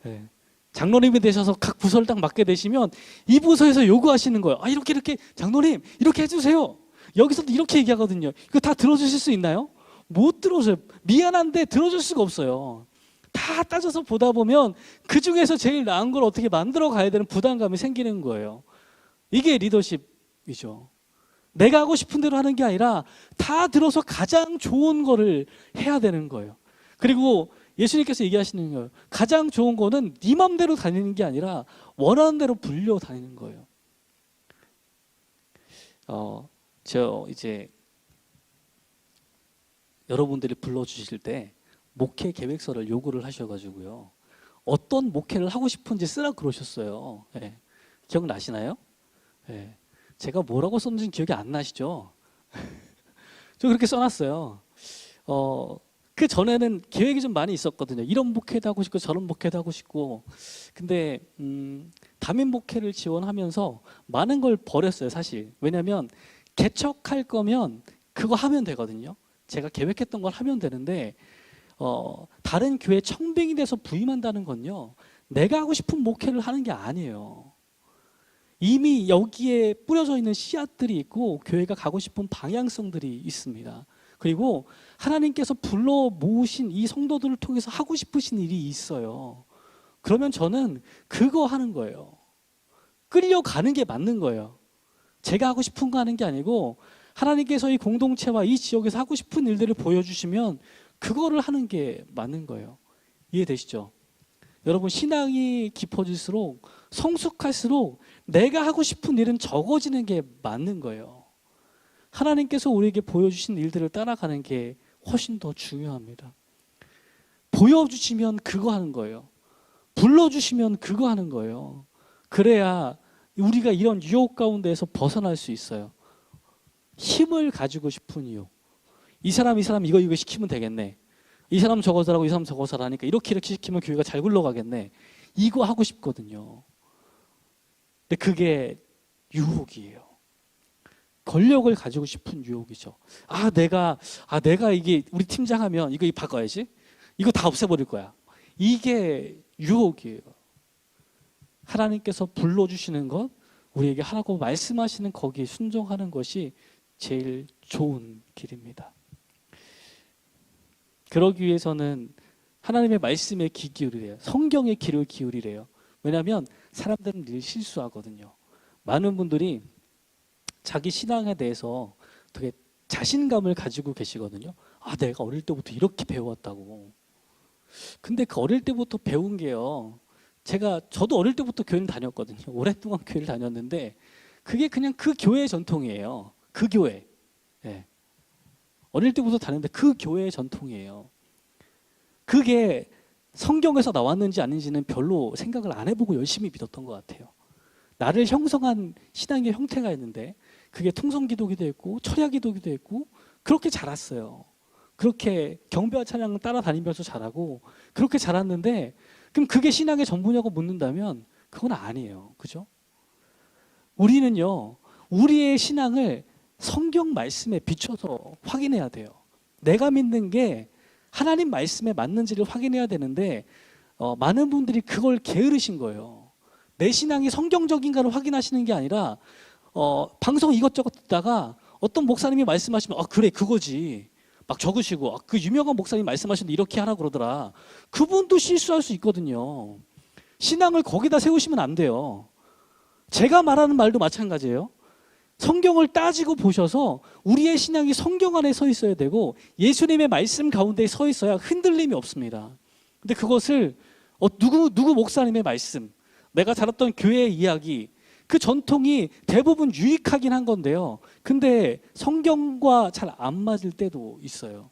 네. 장로님이 되셔서 각 부서를 딱 맡게 되시면 이 부서에서 요구하시는 거예요. 이렇게 장로님 이렇게 해주세요. 여기서도 이렇게 얘기하거든요. 이거 다 들어주실 수 있나요? 못 들어줘요. 미안한데 들어줄 수가 없어요. 다 따져서 보다 보면 그 중에서 제일 나은 걸 어떻게 만들어 가야 되는 부담감이 생기는 거예요. 이게 리더십이죠. 내가 하고 싶은 대로 하는 게 아니라 다 들어서 가장 좋은 거를 해야 되는 거예요. 그리고 예수님께서 얘기하시는 거예요. 가장 좋은 거는 네 맘대로 다니는 게 아니라 원하는 대로 불려 다니는 거예요. 저 이제 여러분들이 불러주실 때 목회 계획서를 요구를 하셔가지고요. 어떤 목회를 하고 싶은지 쓰라 그러셨어요. 네. 기억나시나요? 네. 제가 뭐라고 썼는지 기억이 안 나시죠? 저 그렇게 써놨어요. 그 전에는 계획이 좀 많이 있었거든요. 이런 목회도 하고 싶고 저런 목회도 하고 싶고. 근데 담임 목회를 지원하면서 많은 걸 버렸어요, 사실. 왜냐하면 개척할 거면 그거 하면 되거든요. 제가 계획했던 걸 하면 되는데 다른 교회 청빙이 돼서 부임한다는 건요, 내가 하고 싶은 목회를 하는 게 아니에요. 이미 여기에 뿌려져 있는 씨앗들이 있고 교회가 가고 싶은 방향성들이 있습니다. 그리고 하나님께서 불러 모으신 이 성도들을 통해서 하고 싶으신 일이 있어요. 그러면 저는 그거 하는 거예요. 끌려가는 게 맞는 거예요. 제가 하고 싶은 거 하는 게 아니고 하나님께서 이 공동체와 이 지역에서 하고 싶은 일들을 보여주시면 그거를 하는 게 맞는 거예요. 이해되시죠? 여러분, 신앙이 깊어질수록 성숙할수록 내가 하고 싶은 일은 적어지는 게 맞는 거예요. 하나님께서 우리에게 보여주신 일들을 따라가는 게 훨씬 더 중요합니다. 보여주시면 그거 하는 거예요. 불러주시면 그거 하는 거예요. 그래야 우리가 이런 유혹 가운데에서 벗어날 수 있어요. 힘을 가지고 싶은 이유. 이 사람 이거 시키면 되겠네. 이 사람 저거 하라고 이 사람 저거 하라니까 이렇게 시키면 교회가 잘 굴러가겠네. 이거 하고 싶거든요. 근데 그게 유혹이에요. 권력을 가지고 싶은 유혹이죠. 내가 이게 우리 팀장 하면 이거 바꿔야지. 이거 다 없애버릴 거야. 이게 유혹이에요. 하나님께서 불러주시는 것, 우리에게 하라고 말씀하시는 거기에 순종하는 것이 제일 좋은 길입니다. 그러기 위해서는 하나님의 말씀에 귀 기울이래요. 성경에 귀를 기울이래요. 왜냐하면 사람들은 늘 실수하거든요. 많은 분들이 자기 신앙에 대해서 되게 자신감을 가지고 계시거든요. 내가 어릴 때부터 이렇게 배웠다고. 근데 그 어릴 때부터 배운 게요, 저도 어릴 때부터 교회를 다녔거든요. 오랫동안 교회를 다녔는데 그게 그냥 그 교회의 전통이에요. 그 교회. 네. 어릴 때부터 다녔는데 그 교회의 전통이에요. 그게 성경에서 나왔는지 아닌지는 별로 생각을 안 해보고 열심히 믿었던 것 같아요. 나를 형성한 신앙의 형태가 있는데 그게 통성기도기도 했고 철야기도기도 했고 그렇게 자랐어요. 그렇게 경배와 찬양을 따라다니면서 자라고 그렇게 자랐는데, 그럼 그게 신앙의 전부냐고 묻는다면 그건 아니에요. 그죠? 우리는요, 우리의 신앙을 성경 말씀에 비춰서 확인해야 돼요. 내가 믿는 게 하나님 말씀에 맞는지를 확인해야 되는데 많은 분들이 그걸 게으르신 거예요. 내 신앙이 성경적인가를 확인하시는 게 아니라 방송 이것저것 듣다가 어떤 목사님이 말씀하시면 그래 그거지. 막 적으시고 그 유명한 목사님 말씀하셨는데 이렇게 하라 그러더라. 그분도 실수할 수 있거든요. 신앙을 거기다 세우시면 안 돼요. 제가 말하는 말도 마찬가지예요. 성경을 따지고 보셔서 우리의 신앙이 성경 안에 서 있어야 되고 예수님의 말씀 가운데 서 있어야 흔들림이 없습니다. 근데 그것을 누구 목사님의 말씀, 내가 자랐던 교회의 이야기, 그 전통이 대부분 유익하긴 한 건데요. 근데 성경과 잘 안 맞을 때도 있어요.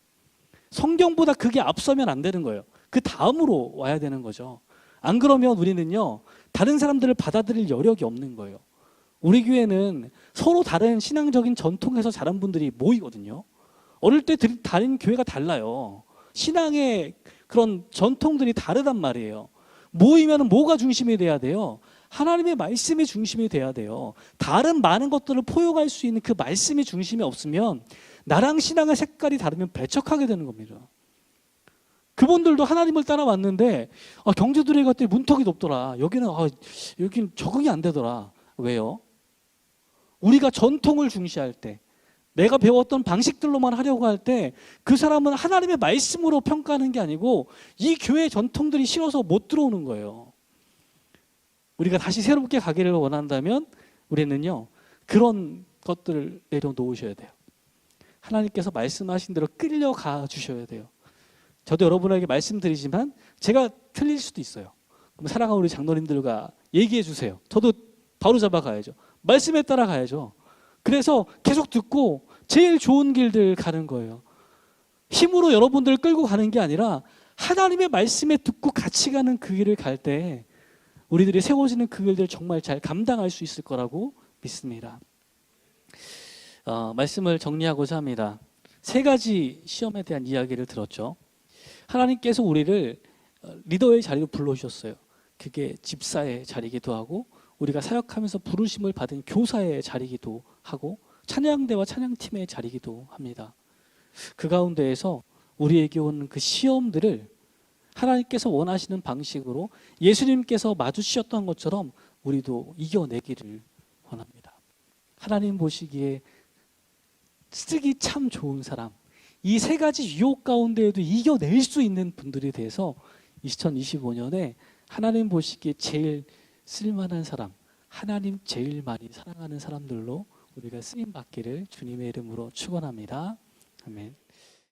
성경보다 그게 앞서면 안 되는 거예요. 그 다음으로 와야 되는 거죠. 안 그러면 우리는요, 다른 사람들을 받아들일 여력이 없는 거예요. 우리 교회는 서로 다른 신앙적인 전통에서 자란 분들이 모이거든요. 어릴 때 다닌 교회가 달라요. 신앙의 그런 전통들이 다르단 말이에요. 모이면 뭐가 중심이 돼야 돼요? 하나님의 말씀이 중심이 돼야 돼요. 다른 많은 것들을 포용할 수 있는 그 말씀이 중심이 없으면 나랑 신앙의 색깔이 다르면 배척하게 되는 겁니다. 그분들도 하나님을 따라왔는데 경주들에 갔더니 문턱이 높더라. 여기는 적응이 안 되더라. 왜요? 우리가 전통을 중시할 때, 내가 배웠던 방식들로만 하려고 할 때 그 사람은 하나님의 말씀으로 평가하는 게 아니고 이 교회의 전통들이 싫어서 못 들어오는 거예요. 우리가 다시 새롭게 가기를 원한다면 우리는요, 그런 것들을 내려놓으셔야 돼요. 하나님께서 말씀하신 대로 끌려가 주셔야 돼요. 저도 여러분에게 말씀드리지만 제가 틀릴 수도 있어요. 그럼 사랑하는 우리 장로님들과 얘기해 주세요. 저도 바로 잡아가야죠. 말씀에 따라 가야죠. 그래서 계속 듣고 제일 좋은 길들 가는 거예요. 힘으로 여러분들을 끌고 가는 게 아니라 하나님의 말씀에 듣고 같이 가는 그 길을 갈 때 우리들이 세워지는 그 길들을 정말 잘 감당할 수 있을 거라고 믿습니다. 말씀을 정리하고자 합니다. 3가지 시험에 대한 이야기를 들었죠. 하나님께서 우리를 리더의 자리로 불러주셨어요. 그게 집사의 자리이기도 하고 우리가 사역하면서 부르심을 받은 교사의 자리이기도 하고 찬양대와 찬양팀의 자리이기도 합니다. 그 가운데에서 우리에게 오는 그 시험들을 하나님께서 원하시는 방식으로 예수님께서 마주치셨던 것처럼 우리도 이겨내기를 원합니다. 하나님 보시기에 쓰기 참 좋은 사람, 이 3가지 유혹 가운데에도 이겨낼 수 있는 분들이 돼서 2025년에 하나님 보시기에 제일 쓸만한 사람, 하나님 제일 많이 사랑하는 사람들로 우리가 쓰임 받기를 주님의 이름으로 축원합니다. 아멘.